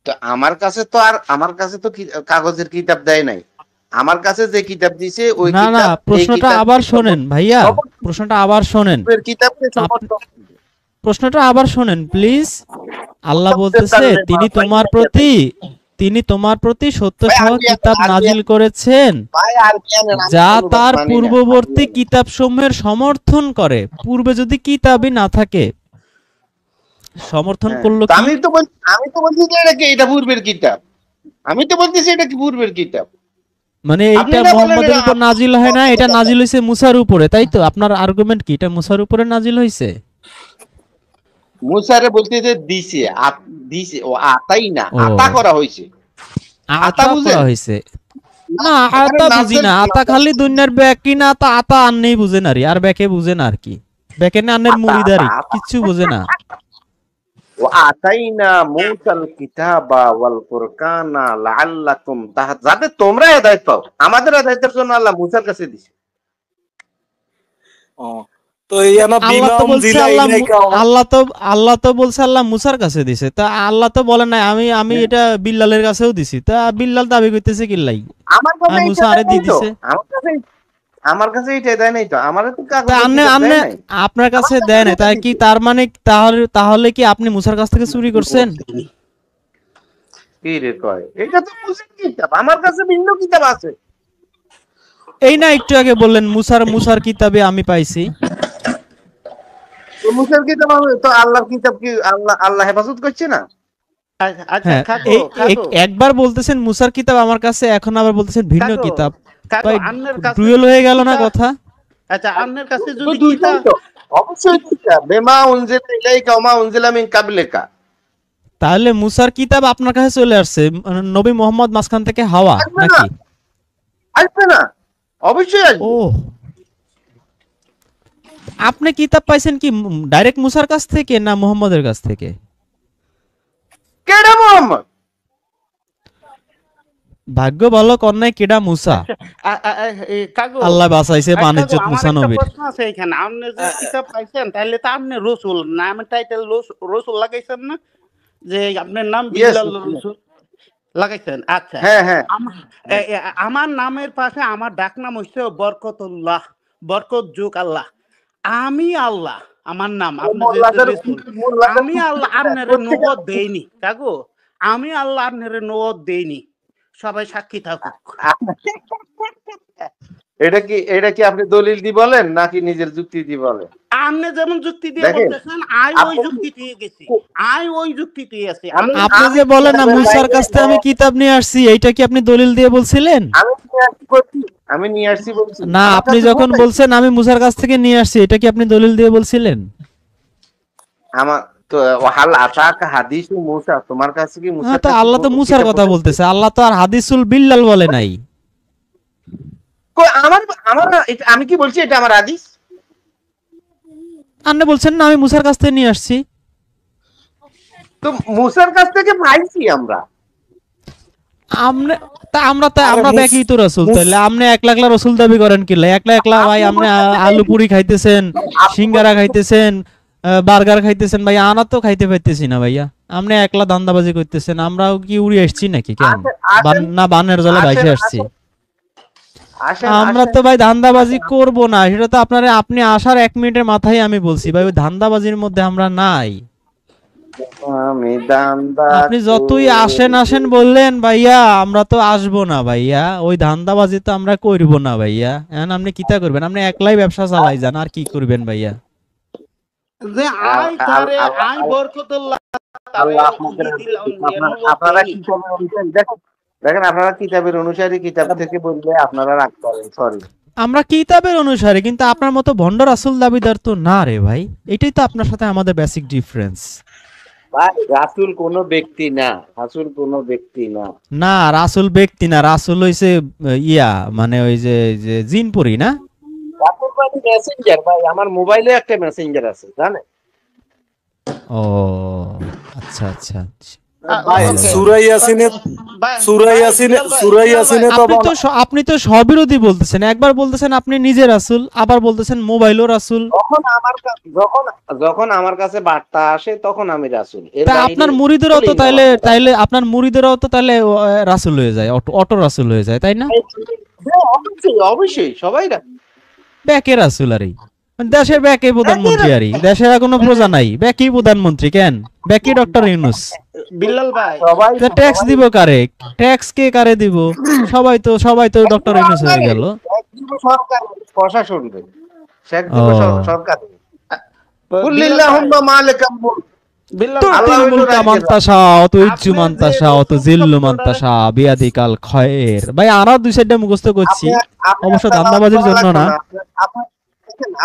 তো আমার কাছে তো কাগজের কিতাব দেয় নাই। আমার কাছে যে কিতাব দিছে ওই না না, কিতাব, এই প্রশ্নটা কিতাব আবার শোনেন ভাইয়া, প্রশ্নটা আবার শোনেন, কিতাবকে সমর্থন। প্রশ্নটা আবার শোনেন প্লিজ। আল্লাহ বলতেছে তিনি তোমার প্রতি সত্য সহ কিতাব নাজিল করেছেন, ভাই আর জানেন আমি যা কোনো তার মানি না। পূর্ববর্তী কিতাব সমূহের সমর্থন করে। পূর্বে যদি কিতাবই না থাকে, সমর্থন করলো তো কি? আমি তো বলছি যে এটা পূর্বের কিতাব। আমি তো বলতেছি এটা কি পূর্বের কিতাব। মানে আপনি এইটা না বললেন মুহাম্মাদের এটা উপর নাজিল হয় না, এটা নাজিল হইছে মুসার উপরে, তাই তো? আপনার আর্গুমেন্ট কি, এটা মুসার উপরে নাজিল হইছে? মুসারে বলতেছে দিছে, দিছে, ও আতাই না, ও। আতা করা হইছে। আতা বুঝেন? করা হইছে না, এখানে আতা নাজেল- বুঝি না। আতা খালি দুনিয়ার ব্যাকি না, আতা আন্নেই বুঝেন আর, আর ব্যাকে বুঝেন আর কি, ব্যাকে না আন্নের মুরিদারি কিচ্ছু বুঝে না। ও আতাইনা মূসাল কিতাবা ওয়াল ফুরকানা লাআল্লাকুম যাতে তোমরা হেদায়েত পাও। আমাদের হেদায়েতের জন্য আল্লাহ মুসার কাছে দিছে। ও, তো এই না আল্লাহ তো বিমাম বলছে জিলাই নাই কাও। আল্লাহ তো বলছে আল্লাহ মুসার কাছে দিছে, তা আল্লাহ তো বলে নাই আমি এটা বিল্লালের কাছেও দিছি, তা বিল্লাল দাবি করতেছে কিল্লাই আমার কাছে আর মুসা আরে দিয়ে দিছে। আমার কাছে এটা দেয় নাই তো। আমার তো তা কাগজের আন্নে কিতাব আন্নে দেয় নাই। আপনার কাছে দেয় না, তাই কি তার মানে তাহলে কি আপনি মুসার কাছ থেকে চুরি করছেন? কি রে কয়? এটা তো মুসার কিতাব, আমার কাছে ভিন্ন কিতাব আছে। এই না একটু আগে বললেন মুসার কিতাবে আমি পাইছি। তো মুসার কিতাব তো আল্লাহর কিতাব কি আল্লাহ হেফাজত করছে না? আচ্ছা হ্যাঁ, কাকু কাকু একবার বলতেছেন মুসার কিতাব আমার কাছে, এখন আবার বলতেছেন ভিন্ন কাকু কিতাব। কাকু ভাই আন্নের কাছে ডুয়েল হয়ে গেল না কিতাব কথা? আচ্ছা আন্নের কাছে তো যদি দুইটাই কিতাব তো, অবশ্যই দুইটা, বেমা উনজিলা ইলাইকা ওয়া মা উনজিলা মিন কাবলিকা। তাহলে মুসার কিতাব আপনার কাছে চলে আসছে, নবী মোহাম্মদ মাঝখান থেকে হাওয়া আসবে না, নাকি? আসবে না, অবশ্যই আসবে। ও, আপনি কিতাব পাইছেন কি ডাইরেক্ট মুসার কাছ থেকে না মোহাম্মদের কাছ থেকে? কেডা মোহাম্মদ? ভাগ্য ভালো কন্যায় কেডা মুসা, কাকু আল্লাহ বাঁচাইছে কাকু বাণিজ্যত আমার মুসা একটা নবীর। প্রশ্ন আছে এখানে, আপনি যে কিতাব পাইছেন তাহলে তো আপনি রসুল নামের টাইটেল রসুল লাগাইছেন না, যে আপনার নাম Yes, বিল্লাল yes. রসুল লাগাইছেন? আচ্ছা হ্যাঁ হ্যাঁ, আমার নামের পাশে আমার ডাক নাম হচ্ছে বরকতুল্লাহ, বরকত যুগ আল্লাহ। আমি আল্লাহ আমার নাম, আপনি যে রসুল। আমি আল্লাহ আপনারে নবদ দেইনি কাকু, আমি আল্লাহ আপনারে নবদ দেইনি, সবাই সাক্ষী থাকুক। এটা কি আপনি দলিল দিয়ে বলেন নাকি নিজের যুক্তি দিয়ে বলেন? আপনি যেমন যুক্তি দিয়ে দেখেন, বলতেছেন, ওই যুক্তি দিয়ে গেছি, ওই যুক্তি দিয়ে আছি। আপনি যে বলেন না মুসার কাছ থেকে আমি কিতাব নিয়ে আসছি, এইটা কি আপনি দলিল দিয়ে বলছিলেন? আমি নিয়ে আসছি বলছি না, আপনি যখন বলছেন আমি মুসার কাছ থেকে নিয়ে আসছি, এটা কি আপনি দলিল দিয়ে বলছিলেন? আমার তো হাল আতাকা হাদিসু মুসা, তোমার কাছে কি মুসা? হ্যাঁ, তো আল্লাহ তো মুসার কথা বলতেছে, আল্লাহ তো আর হাদিসুল বিল্লাল বলে নাই। আমার আমার আমি কি বলছি এটা আমার হাদিস? আপনি বলছেন না আমি মুসার কাছ থেকে নিয়ে আসছি। তো মুসার কাছ থেকে পাইছি আমরা। আমরা দেখি তো রাসূল, তাহলে আপনি একলা একলা রাসূল দাবি করেন কি লাই? একলা একলা ভাই আপনি আলু পুরি খাইতেছেন, সিঙ্গারা খাইতেছেন, বার্গার খাইতেছেন, ভাই আনা তো খাইতে পাইতেছি না ভাইয়া। আপনি একলা ধান্দাবাজি করতেছেন, আমরাও কি উড়ে আসছি নাকি? কেন না বানের জলে ভাইসে আসছি? আমরা তো ভাই ধান্দাবাজি করব না, সেটা তো আপনি আসার 1 মিনিটের মাথায় আমি বলছি ভাই, ওই ধান্দাবাজির মধ্যে আমরা নাই। আপনি যতই আসেন বললেন ভাইয়া, আমরা তো আসবো না ভাইয়া, ওই ধান্দাবাজি তো আমরা করবো না ভাইয়া। এখন আপনি কিতা করবেন? আপনি একলাই ব্যবসা চালাই যান, আর কি করবেন ভাইয়া? যে আই তারে আই বরকতুল্লাহ তারে আপনারা দেখেন, আপনারা কিতাবের অনুসারী, কিতাব থেকে বললে আপনারা রাগ করেন, সরি। আমরা কিতাবের অনুসারে, কিন্তু আপনার মতো ভণ্ড রাসূল দাবিদার তো না রে ভাই। এটাই তো আপনার সাথে আমাদের বেসিক ডিফারেন্স। ভাই রাসূল কোনো ব্যক্তি না, রাসূল কোনো ব্যক্তি না। না, রাসূল ব্যক্তি না, রাসূল হইছে মানে ওই যে জিনপুরি না? রাসূল মানে মেসেঞ্জার ভাই, আমার মোবাইলে একটা মেসেঞ্জার আছে জানেন? ও আচ্ছা আচ্ছা আচ্ছা। সূরা ইয়াসিনে তো আপনি তো স্ববিরোধী বলতেছেন, একবার বলতেছেন আপনি নিজে রাসূল, আবার বলতেছেন মোবাইলও রাসূল। যখন আমার কাছে বার্তা আসে তখন আমি রাসূল। তা আপনার মুরিদেরও তো আপনার মুরিদেরও তো তাহলে রাসূল হয়ে যায়, অটো রাসূল হয়ে যায়, তাই না? অবশ্যই সবাই ব্যাকে রাসূল আরই দেশের ব্যাকে প্রধানমন্ত্রী, আরই দেশের কোনো প্রজা নাই, ব্যাকেই প্রধানমন্ত্রী। কেন ব্যাকে ডক্টর ইউনূস? বিল্লাল ভাই ট্যাক্স দিব কারে? ট্যাক্স কে কারে দিব? সবাই তো ডক্টর ইউনূস হয়ে গেল। সরকার প্রশাসন শেখ সরকার। ভাই আরো 2-4টা মুখস্থ করছি, অবশ্য ধান্দাবাজির জন্য না।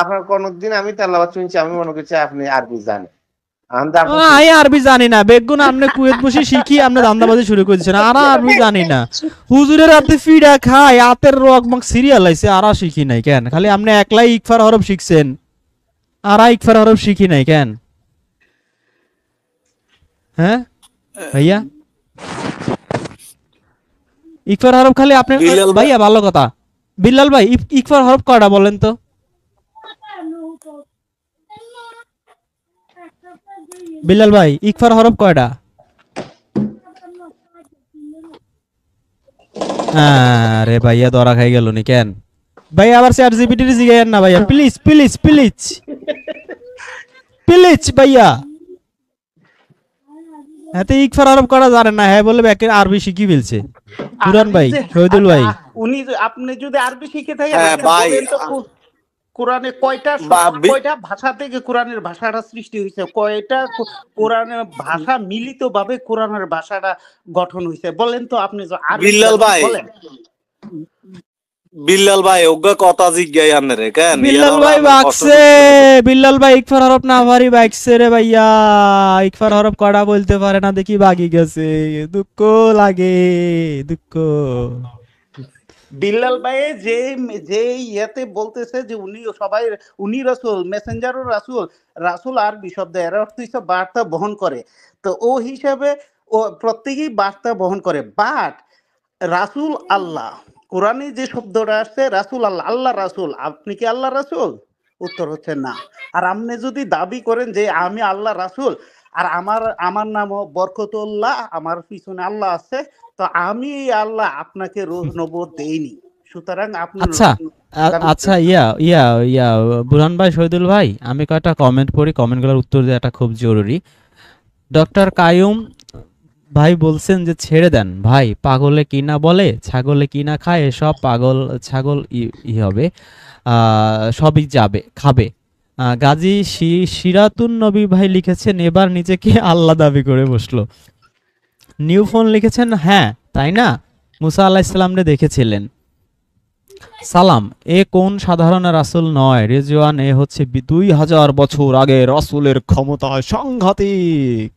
আপনার কোনদিন আমি তেলাওয়াত শুনছি, আমি মনে করছি আপনি আরবি জানেন। আমি আরবি জানি না, বেগুন আপনি কুয়েত বসে শিখি আপনি ধান্দাবাজি শুরু করেছেন। আর আরবি জানি না, হুজুরের হাতে ফিডা খাই, হাতের রকমক সিরিয়াল আইছে, আর শিখি নাই কেন? খালি আপনি একলাই ইকফার হরফ শিখছেন, আর ইকফার হরফ শিখি নাই কেন? হ্যাঁ ভাইয়া, ইকফার হরফ খালি আপনি ভাইয়া, ভালো কথা। বিল্লাল ভাই ইকফার হরফ কয়টা বলেন তো? বিল্লাল ভাই ইকফার হরফ কয়টা? আরে ভাইয়া ধরা খাই গেল নি কেন? ভাই আবার চ্যাট জিপিটি জিগায়েন না ভাইয়া, প্লিজ প্লিজ প্লিজ প্লিজ ভাইয়া। এতে ইকফার হরফ করা জানেন না, হ্যাঁ বলে ব্যাকের আরবি শিখি ফেলছে। পুরান ভাই, শহীদুল ভাই, উনি আপনি যদি আরবি শিখে থাকেন ভাই কোরআনে কয়টা কয়টা ভাষা থেকে কোরআনের ভাষাটা সৃষ্টি হয়েছে, কয়টা কোরআনের ভাষা মিলিত ভাবে কোরআনের ভাষাটা গঠন হয়েছে বলেন তো আপনি। বিল্লাল ভাই, বলেন বিল্লাল ভাই ওগা কথা জিজ্ঞাই আনে রে কেন বিল্লাল ভাই বাকছে, বিল্লাল ভাই ইকফার হরফ না পারি বাইকছে রে ভাইয়া, ইকফার হরফ কড়া বলতে পারে না দেখি বাগি গেছে, দুঃখ লাগে দুঃখ। বিল্লাল ভাই যে যে ইয়েতে বলতেছে যে উনি সবাই উনি রাসূল, মেসেঞ্জারও রাসূল, রাসূল আরবি শব্দ, এর অর্থ হচ্ছে বার্তা বহন করে। তো ও হিসাবে ও প্রত্যেকেই বার্তা বহন করে, বাট রাসূল আল্লাহ, কোরআনে যে শব্দটা আসছে রাসূল আল্লাহ, আল্লাহ রাসূল, আপনি কি আল্লাহ রাসূল? উত্তর হচ্ছে না। আর আপনি যদি দাবি করেন যে আমি আল্লাহ রাসূল আর আমার নামও বরকতুল্লাহ, আমার পিছনে আল্লাহ আছে, তো আমি আল্লাহ আপনাকে রোজ নবুয়ত দেইনি, সুতরাং আপনি আচ্ছা আচ্ছা ইয়া ইয়া ইয়া বুরহান ভাই, শহীদুল ভাই, আমি কয়েকটা কমেন্ট পড়ি, কমেন্টগুলোর উত্তর দেওয়াটা খুব জরুরি। ডক্টর কায়ুম ভাই বলছেন যে ছেড়ে দেন ভাই, পাগলে কি না বলে, ছাগলে কি না খায়, সব পাগল ছাগল ই হবে, সবই যাবে খাবে। গাজী সিরাতুন নবী ভাই লিখেছেন এবার নিজেকে আল্লাহ দাবি করে বসলো। নিউ ফোন লিখেছেন হ্যাঁ তাই না, মুসা আলাইহিস সালামরে দেখেছিলেন। সালাম, এ কোন সাধারণ রাসূল নয় রেজওয়ান, এ হচ্ছে 2000 বছর আগে রাসূলের ক্ষমতায় সাংঘাতিক।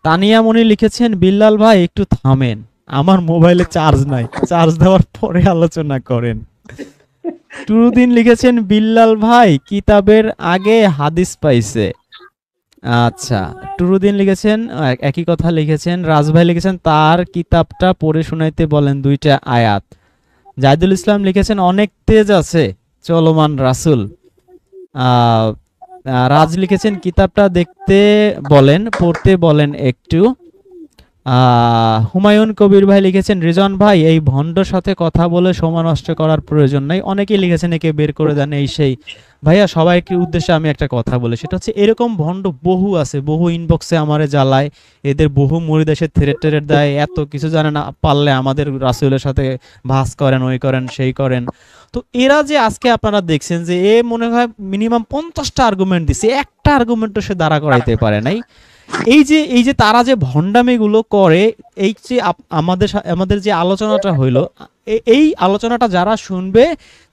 তানিয়া মনি লিখেছেন বিল্লাল ভাই একটু থামেন, আমার মোবাইলে চার্জ নাই, চার্জ দেওয়ার পরে আলোচনা করেন। টুরুদ্দিন লিখেছেন বিল্লাল ভাই কিতাবের আগে হাদিস পাইছে। আচ্ছা, টুরুদ্দিন লিখেছেন একই কথা লিখেছেন। রাজভাই লিখেছেন তার কিতাবটা পড়ে শোনাইতে বলেন 2টা আয়াত। জাহিদুল ইসলাম লিখেছেন অনেক তেজ আছে চলমান রাসূল। রাজ লিখেছেন কিতাবটা দেখতে বলেন, পড়তে বলেন একটু। হুমায়ুন কবির ভাই লিখেছেন রিজন ভাই এই ভণ্ডর সাথে কথা বলে সময় নষ্ট করার প্রয়োজন নাই। অনেকেই লিখেছেন একে বের করে দেন এই সেই। ভাইয়া সবাইকে উদ্দেশ্যে আমি একটা কথা বলি, সেটা হচ্ছে এরকম ভণ্ড বহু আছে, বহু ইনবক্সে আমারে জ্বালায়, এদের বহু মুরিদ এসে থ্রেট দেয়, এত কিছু জানে না, পারলে আমাদের রাসূলের সাথে ভাস করেন, ওই করেন সেই করেন। তো এরা যে আজকে আপনারা দেখছেন যে এ মনে হয় মিনিমাম 50টা আর্গুমেন্ট দিছে, একটা আর্গুমেন্টও সে দাঁড়া করাইতে পারে নাই। এই যে তারা যে ভণ্ডামিগুলো করে, এই যে আমাদের যে আলোচনাটা হইলো, এই আলোচনাটা যারা শুনবে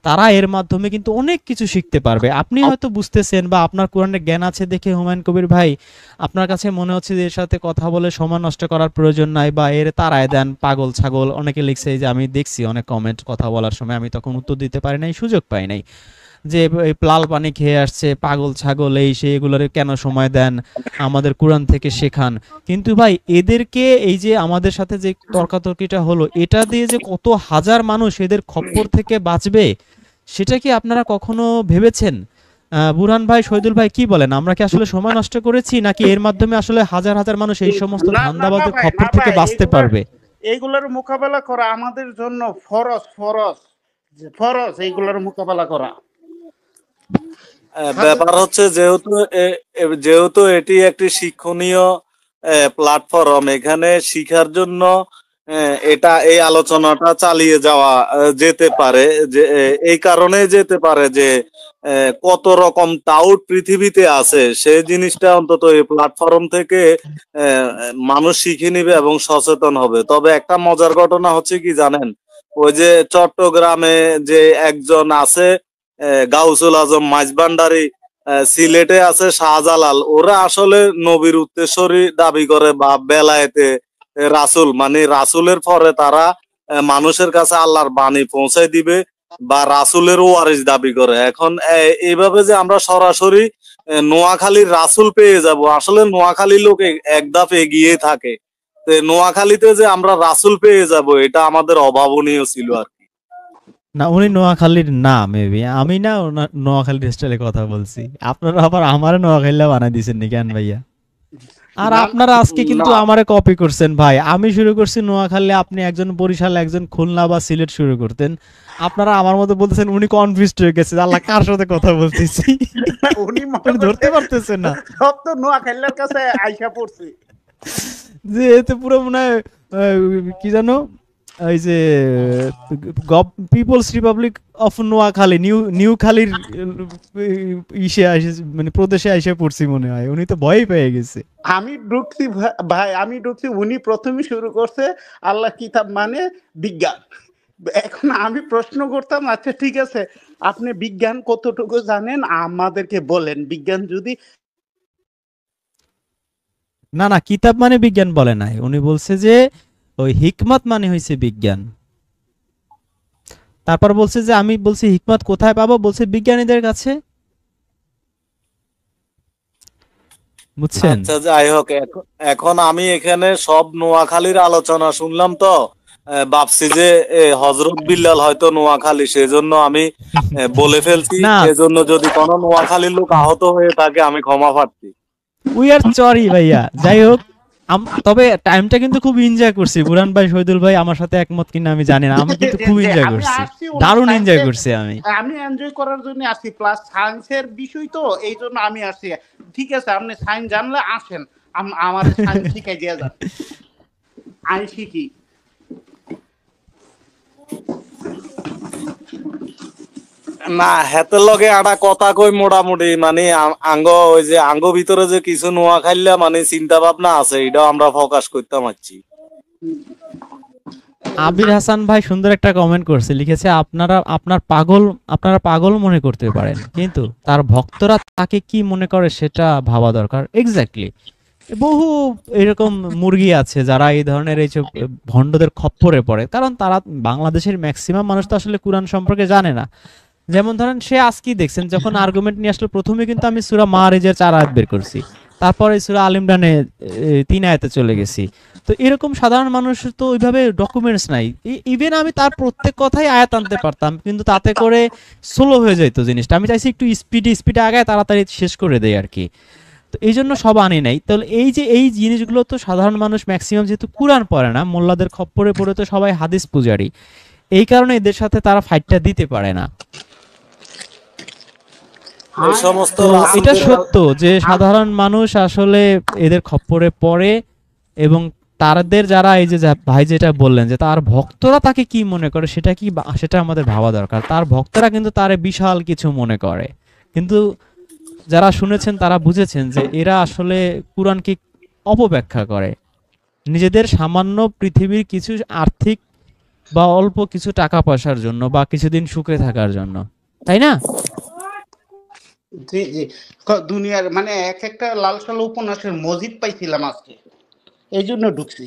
তারা এর মাধ্যমে কিন্তু অনেক কিছু শিখতে পারবে। আপনি হয়তো বুঝতেছেন বা আপনার কোরআনের জ্ঞান আছে দেখে হুমায়ুন কবির ভাই আপনার কাছে মনে হচ্ছে যে এর সাথে কথা বলে সময় নষ্ট করার প্রয়োজন নাই বা এর তাড়ায় দেন পাগল ছাগল। অনেকে লিখছে যে আমি দেখছি অনেক কমেন্ট কথা বলার সময়, আমি তখন উত্তর দিতে পারি নাই, সুযোগ পাই নাই, যে লাল পানি খেয়ে আসছে পাগল ছাগল এই সে, এগুলোরে কেন সময় দেন, আমাদের কোরআন থেকে শেখান। কিন্তু ভাই এদেরকে এই যে আমাদের সাথে যে তর্কাতর্কিটা হলো, এটা দিয়ে যে কত হাজার মানুষ এদের খপ্পর থেকে বাঁচবে সেটা কি আপনারা কখনো ভেবেছেন? বুরহান ভাই, শহীদুল ভাই কি বলেন, আমরা কি আসলে সময় নষ্ট করেছি নাকি এর মাধ্যমে আসলে হাজার হাজার মানুষ এই সমস্ত ধান্দাবাজের খপ্পর থেকে বাঁচতে পারবে? এইগুলোর মোকাবেলা করা আমাদের জন্য ফরজ, ফরজ ফরজ এইগুলোর মোকাবেলা করা। ব্যাপার হচ্ছে যেহেতু এটি একটি শিক্ষণীয় প্ল্যাটফর্ম, এখানে শিখার জন্য এই আলোচনাটা চালিয়ে যাওয়া যেতে পারে, যে এই কারণে যেতে পারে যে কত রকম টাউট পৃথিবীতে আছে সেই জিনিসটা অন্তত এই প্ল্যাটফর্ম থেকে মানুষ শিখে নিবে এবং সচেতন হবে। তবে একটা মজার ঘটনা হচ্ছে কি জানেন, ওই যে চট্টগ্রামে যে একজন আছে গাউসুল আজম মাঝবান্ডারি, সিলেটে আছে শাহজালাল, ওরা আসলে নবীর উত্তরসূরি দাবি করে বা বেলায়েতে রাসূল, মানে রাসূলের পরে তারা মানুষের কাছে আল্লাহর বাণী পৌঁছাই দিবে বা রাসূলের ওয়ারিস দাবি করে। এখন এইভাবে যে আমরা সরাসরি নোয়াখালীর রাসূল পেয়ে যাব, আসলে নোয়াখালীর লোক এক ধাপ এগিয়ে থাকে, নোয়াখালীতে যে আমরা রাসূল পেয়ে যাব এটা আমাদের অভাবনীয় ছিল আর কি। না, উনি নোয়াখালীর না, মেবি আমি না নোয়াখালীর স্টাইলে কথা বলছি, আপনারা আবার আমারে নোয়াখালীলা বানাই দিয়েছেন নি কেন ভাইয়া? আর আপনারা আজকে কিন্তু আমারে কপি করছেন ভাই। আমি শুরু করছি নোয়াখালী, আপনি একজন বরিশাল, একজন খুলনা বা সিলেট শুরু করতেন, আপনারা আমার মতো বলতেছেন উনি কনফিউজড হয়ে গেছে, আল্লাহ কার সাথে কথা বলতেছি উনি ধরতে পারতেছেন না, সব তো নোয়াখালীর কাছে আইসা পড়ছে যে এতে পুরো মনে হয় কি জানো ওই যে পিপলস রিপাবলিক অফ নোয়াখালী নিউখালীর ইসে আসে, মানে প্রদেশে এসে পড়ছি মনে হয়, উনি তো ভয় পেয়ে গেছে। আমি ঢুকছি ভাই, আমি ঢুকছি, উনি প্রথমে শুরু করছে আল্লাহ কিতাব মানে বিজ্ঞান। এখন আমি প্রশ্ন করতাম, আচ্ছা ঠিক আছে আপনি বিজ্ঞান কতটুকু জানেন আমাদেরকে বলেন, বিজ্ঞান যদি না না, কিতাব মানে বিজ্ঞান বলে নাই, উনি বলছে যে ওই হিকমত মানে হইছে বিজ্ঞান। তারপর বলছে যে আমি বলছি হিকমত কোথায় পাবো, বলছে বিজ্ঞানীদের কাছে। বুঝছেন? আচ্ছা যাই হোক, এখন আমি এখানে সব নোয়াখালীর আলোচনা শুনলাম তো ভাবছি যে হজরত বিল্লাল হয়তো নোয়াখালী, সেজন্য আমি বলে ফেলছি। না, এজন্য যদি কোনো নোয়াখালীর লোক আহত হয়ে থাকে আমি ক্ষমা প্রার্থী। উই আর সরি ভাইয়া। যাই হোক, তবে টাইমটা কিন্তু খুব এনজয় করছি। বুরহান ভাই, শহীদুল ভাই আমার সাথে একমত কিনা আমি জানি না, আমি কিন্তু খুব এনজয় আমি করছি, আসছি ওনার দারুণ এনজয় সায়েন্সের, করছি আমি। আমি এনজয় করার জন্য আসছি, প্লাস সায়েন্সের বিষয় তো এই জন্য আমি আসছি। ঠিক আছে আপনি সায়েন্স জানলে আসেন, আমার সায়েন্স শিখাই দিয়ে যান, আমি শিখি। না হেতের লগে একটা কথা কই, মোটামুটি মানে আঙ্গ ওই যে আঙ্গ ভিতরে যে কিছু নোয়াখাইলা মানে চিন্তা ভাবনা আছে, এটাও আমরা প্রকাশ করতে পারছি। আবির হাসান ভাই সুন্দর একটা কমেন্ট করছে, লিখেছে আপনারা পাগল মনে করতে পারেন, কিন্তু তার ভক্তরা তাকে কি মনে করে সেটা ভাবা দরকার। এক্স্যাক্টলি, বহু এরকম মুরগি আছে যারা এই ধরনের এই যে ভণ্ডদের খপ্পরে পড়ে, কারণ তারা বাংলাদেশের ম্যাক্সিমাম মানুষ তো আসলে কোরআন সম্পর্কে জানে না। যেমন ধরেন সে আজকেই দেখছেন যখন আর্গুমেন্ট নিয়ে আসলো, প্রথমে কিন্তু আমি সূরা মারিজের 4 আয়াত বের করছি, তারপরে সূরা আল ইমরানে 3 আয়াতে চলে গেছি। তো এরকম সাধারণ মানুষের তো ওইভাবে ডকুমেন্টস নাই, ইভেন আমি তার প্রত্যেক কথাই আয়াত আনতে পারতাম, কিন্তু তাতে করে স্লো হয়ে যেত জিনিসটা। আমি চাইছি একটু স্পিডে আগায় তাড়াতাড়ি শেষ করে দেয় আর কি। তো এই জন্য সব আনি নাই। তাহলে এই যে এই জিনিসগুলো তো সাধারণ মানুষ ম্যাক্সিমাম যেহেতু কোরআন পড়ে না, মোল্লাদের খপ্পরে পড়ে তো সবাই হাদিস পূজারি, এই কারণে এদের সাথে তারা ফাইটটা দিতে পারে না। এই সমস্ত তো এটা সত্য যে সাধারণ মানুষ আসলে এদের খপ্পরে পড়ে, এবং তাদের যারা এই যে ভাই যেটা বললেন যে তার ভক্তরা তাকে কি মনে করে সেটা আমাদের ভাবা দরকার। তার ভক্তরা কিন্তু তারে বিশাল কিছু মনে করে, কিন্তু যারা শুনেছেন তারা বুঝেছেন যে এরা আসলে কুরআনকে অপব্যাখ্যা করে নিজেদের সামান্য পৃথিবীর কিছু আর্থিক বা অল্প কিছু টাকা পয়সার জন্য বা কিছুদিন সুখে থাকার জন্য, তাই না? জি জি, দুনিয়ার মানে এক একটা লাল সাল উপন্যাসের মজিদ পাইছিলাম আজকে, এই জন্য ঢুকছি।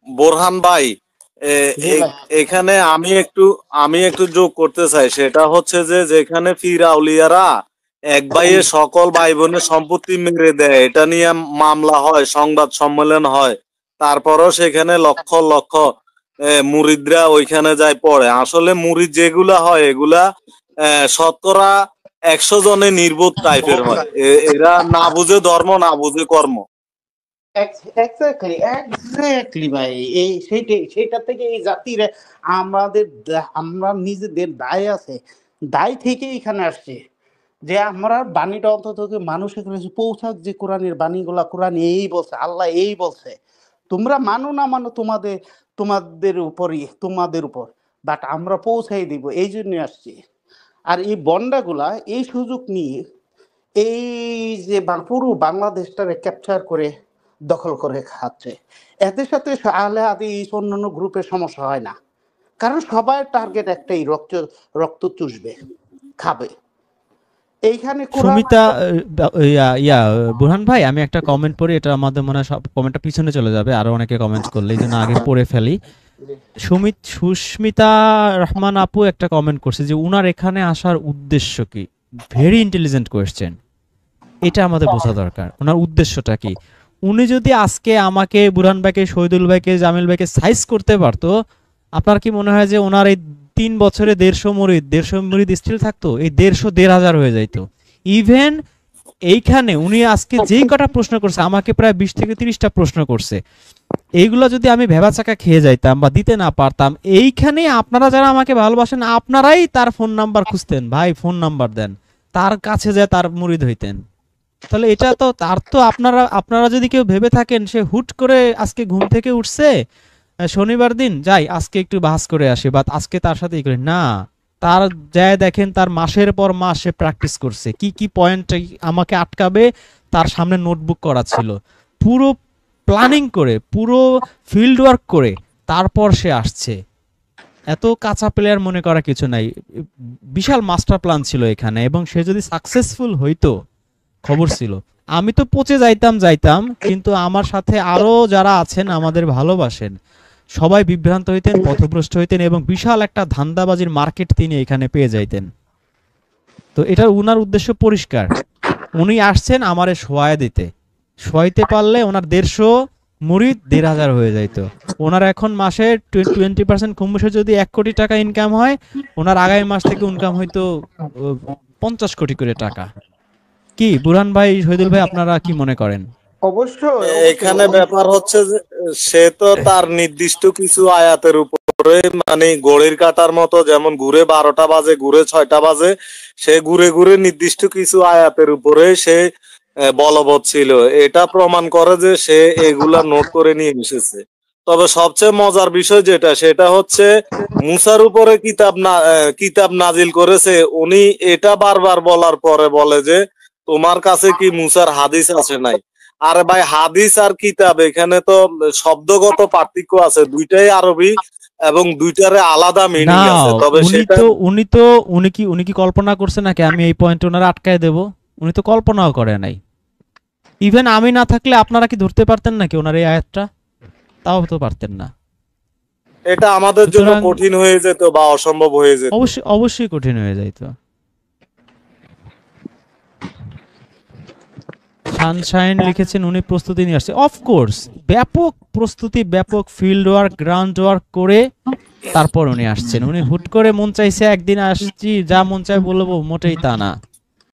বোরহান ভাই, এখানে আমি একটু যোগ করতে চাই, সেটা হচ্ছে যে যেখানে পীর আউলিয়ারা এক ভাইয়ে সকল ভাই বোনের সম্পত্তি মেরে দেয়, এটা নিয়ে মামলা হয়, সংবাদ সম্মেলন হয়, তারপরও সেখানে লক্ষ লক্ষ মুরিদরা ওইখানে যায় পড়ে। আসলে মুরিদ যেগুলা হয় এগুলা শতকরা 100 জনে নির্বোধ টাইপের হয়, এরা না বুঝে ধর্ম, না বুঝে কর্ম। এক্স্যাক্টলি ভাই, এই সেইটা থেকে এই জাতির আমরা নিজেদের দায় আছে, দায় থেকে এখানে আসছে যে আমরা বাণীটা অন্তত মানুষের কাছে পৌঁছাক, যে কোরআনের বাণীগুলা কোরআন এই বলছে, আল্লাহ এই বলছে, তোমরা মানো না মানো তোমাদের উপর, বাট আমরা পৌঁছাই দিব, এই জন্য আসছি। আর এই বন্ডাগুলা এই সুযোগ নিয়ে এই যে পুরো বাংলাদেশটারে ক্যাপচার করে দখল করে খাচ্ছে। এদের সাথে আহলে হাদিস অন্যান্য গ্রুপের সমস্যা হয় না, কারণ সবার টার্গেট একটাই, রক্ত চুষবে, খাবে। এইখানে সুমিতা বুরহান ভাই, আমি একটা কমেন্ট পড়ি, এটা আমাদের মনে হয় সব কমেন্টটা পিছনে চলে যাবে, আরো অনেকে কমেন্টস করলে, এই জন্য আগে পড়ে ফেলি। সুস্মিতা রহমান আপু একটা কমেন্ট করছে যে উনার এখানে আসার উদ্দেশ্য কি। ভেরি ইন্টেলিজেন্ট কোয়েশ্চেন, এটা আমাদের বোঝা দরকার, ওনার উদ্দেশ্যটা কি। উনি যদি আজকে আমাকে, বুরহান ভাইকে, শহীদুল ভাইকে, জামিল ভাইকে সাইজ করতে পারতো, আপনার কি মনে হয় যে ওনার এই 3 বছরে 150 মুরিদ স্টিল থাকতো? এই 150-1,500 হয়ে যাইতো। ইভেন এইখানে উনি আজকে যেই কটা প্রশ্ন করছে, আমাকে প্রায় 20 থেকে 30টা প্রশ্ন করছে, এইগুলো যদি আমি ভেবাচাকা খেয়ে যাইতাম বা দিতে না পারতাম, এইখানে আপনারা যারা আমাকে ভালোবাসেন আপনারাই তার ফোন নাম্বার খুঁজতেন, ভাই ফোন নাম্বার দেন, তার কাছে যায় তার মুরিদ হইতেন। তাহলে এটা তো তার তো আপনারা যদি কেউ ভেবে থাকেন সে হুট করে আজকে ঘুম থেকে উঠছে শনিবার দিন যাই আজকে একটু বাহাস করে আসি বা আজকে তার সাথে করি না, তার যায় দেখেন তার মাসের পর মাস সে প্র্যাকটিস করছে, কি কি পয়েন্ট আমাকে আটকাবে তার সামনে নোটবুক করা ছিল, পুরো প্ল্যানিং করে পুরো ফিল্ড ওয়ার্ক করে তারপর সে আসছে। এত কাঁচা প্লেয়ার মনে করা কিছু নাই, বিশাল মাস্টার প্ল্যান ছিল এখানে, এবং সে যদি সাকসেসফুল হইতো খবর ছিল। আমি তো পচে যাইতাম, কিন্তু আমার সাথে আরো যারা আছেন আমাদের ভালোবাসেন সবাই বিভ্রান্ত হইতেন, পথভ্রষ্ট হইতেন, এবং বিশাল একটা ধান্দাবাজির মার্কেট তিনি এখানে পেয়ে যাইতেন। তো এটার উনার উদ্দেশ্য পরিষ্কার, উনি আসছেন আমারে শোয়ায় দিতে, শোয়াইতে পারলে ওনার 150 মুরিদ 1500 হয়ে যাইতো। ওনার এখন মাসে 20% কম বেশি যদি 1 কোটি টাকা ইনকাম হয়, ওনার আগামী মাস থেকে ইনকাম হয়তো 50 কোটি করে টাকা। কি বুরহান ভাই, শহীদুল ভাই, আপনারা কি মনে করেন? অবশ্যই এখানে ব্যাপার হচ্ছে যে সে তো তার নির্দিষ্ট কিছু আয়াতের উপরে, মানে ঘড়ির কাঁটার মতো, যেমন ঘুরে 12টা বাজে, ঘুরে 6টা বাজে, সে ঘুরে ঘুরে নির্দিষ্ট কিছু আয়াতের উপরে সে বলবৎ ছিল। এটা প্রমাণ করে যে সে এগুলা নোট করে নিয়ে এসেছে। তবে সবচেয়ে মজার বিষয় যেটা, সেটা হচ্ছে মুসার উপরে কিতাব নাজিল করেছে, উনি এটা বারবার বলার পরে বলে যে তোমার কাছে কি মুসার হাদিস আছে নাই? আরে ভাই, হাদিস আর কিতাব এখানে তো শব্দগত পার্থক্য আছে, দুইটাই আরবি এবং দুইটারে আলাদা মিনিং না, আছে। তবে সেটা উনি কি কল্পনা করছে নাকি আমি এই পয়েন্ট ওনারা আটকায় দেব? উনি তো কল্পনাও করে নাই। ইভেন আমি না থাকলে আপনারা কি ধরতে পারতেন নাকি ওনার এই আয়াতটা? তাও তো পারতেন না। এটা আমাদের জন্য সুতরাং কঠিন হয়ে যেত বা অসম্ভব হয়ে যেত। অবশ্যই কঠিন হয়ে যাইতো। সানশাইন লিখেছেন উনি প্রস্তুতি নিয়ে আসছে। অফকোর্স ব্যাপক প্রস্তুতি, ব্যাপক ফিল্ড ওয়ার্ক, গ্রাউন্ড ওয়ার্ক করে তারপর উনি আসছেন। উনি হুট করে মন চাইছে একদিন আসছি যা মন চাই বলবো, মোটেই তা না।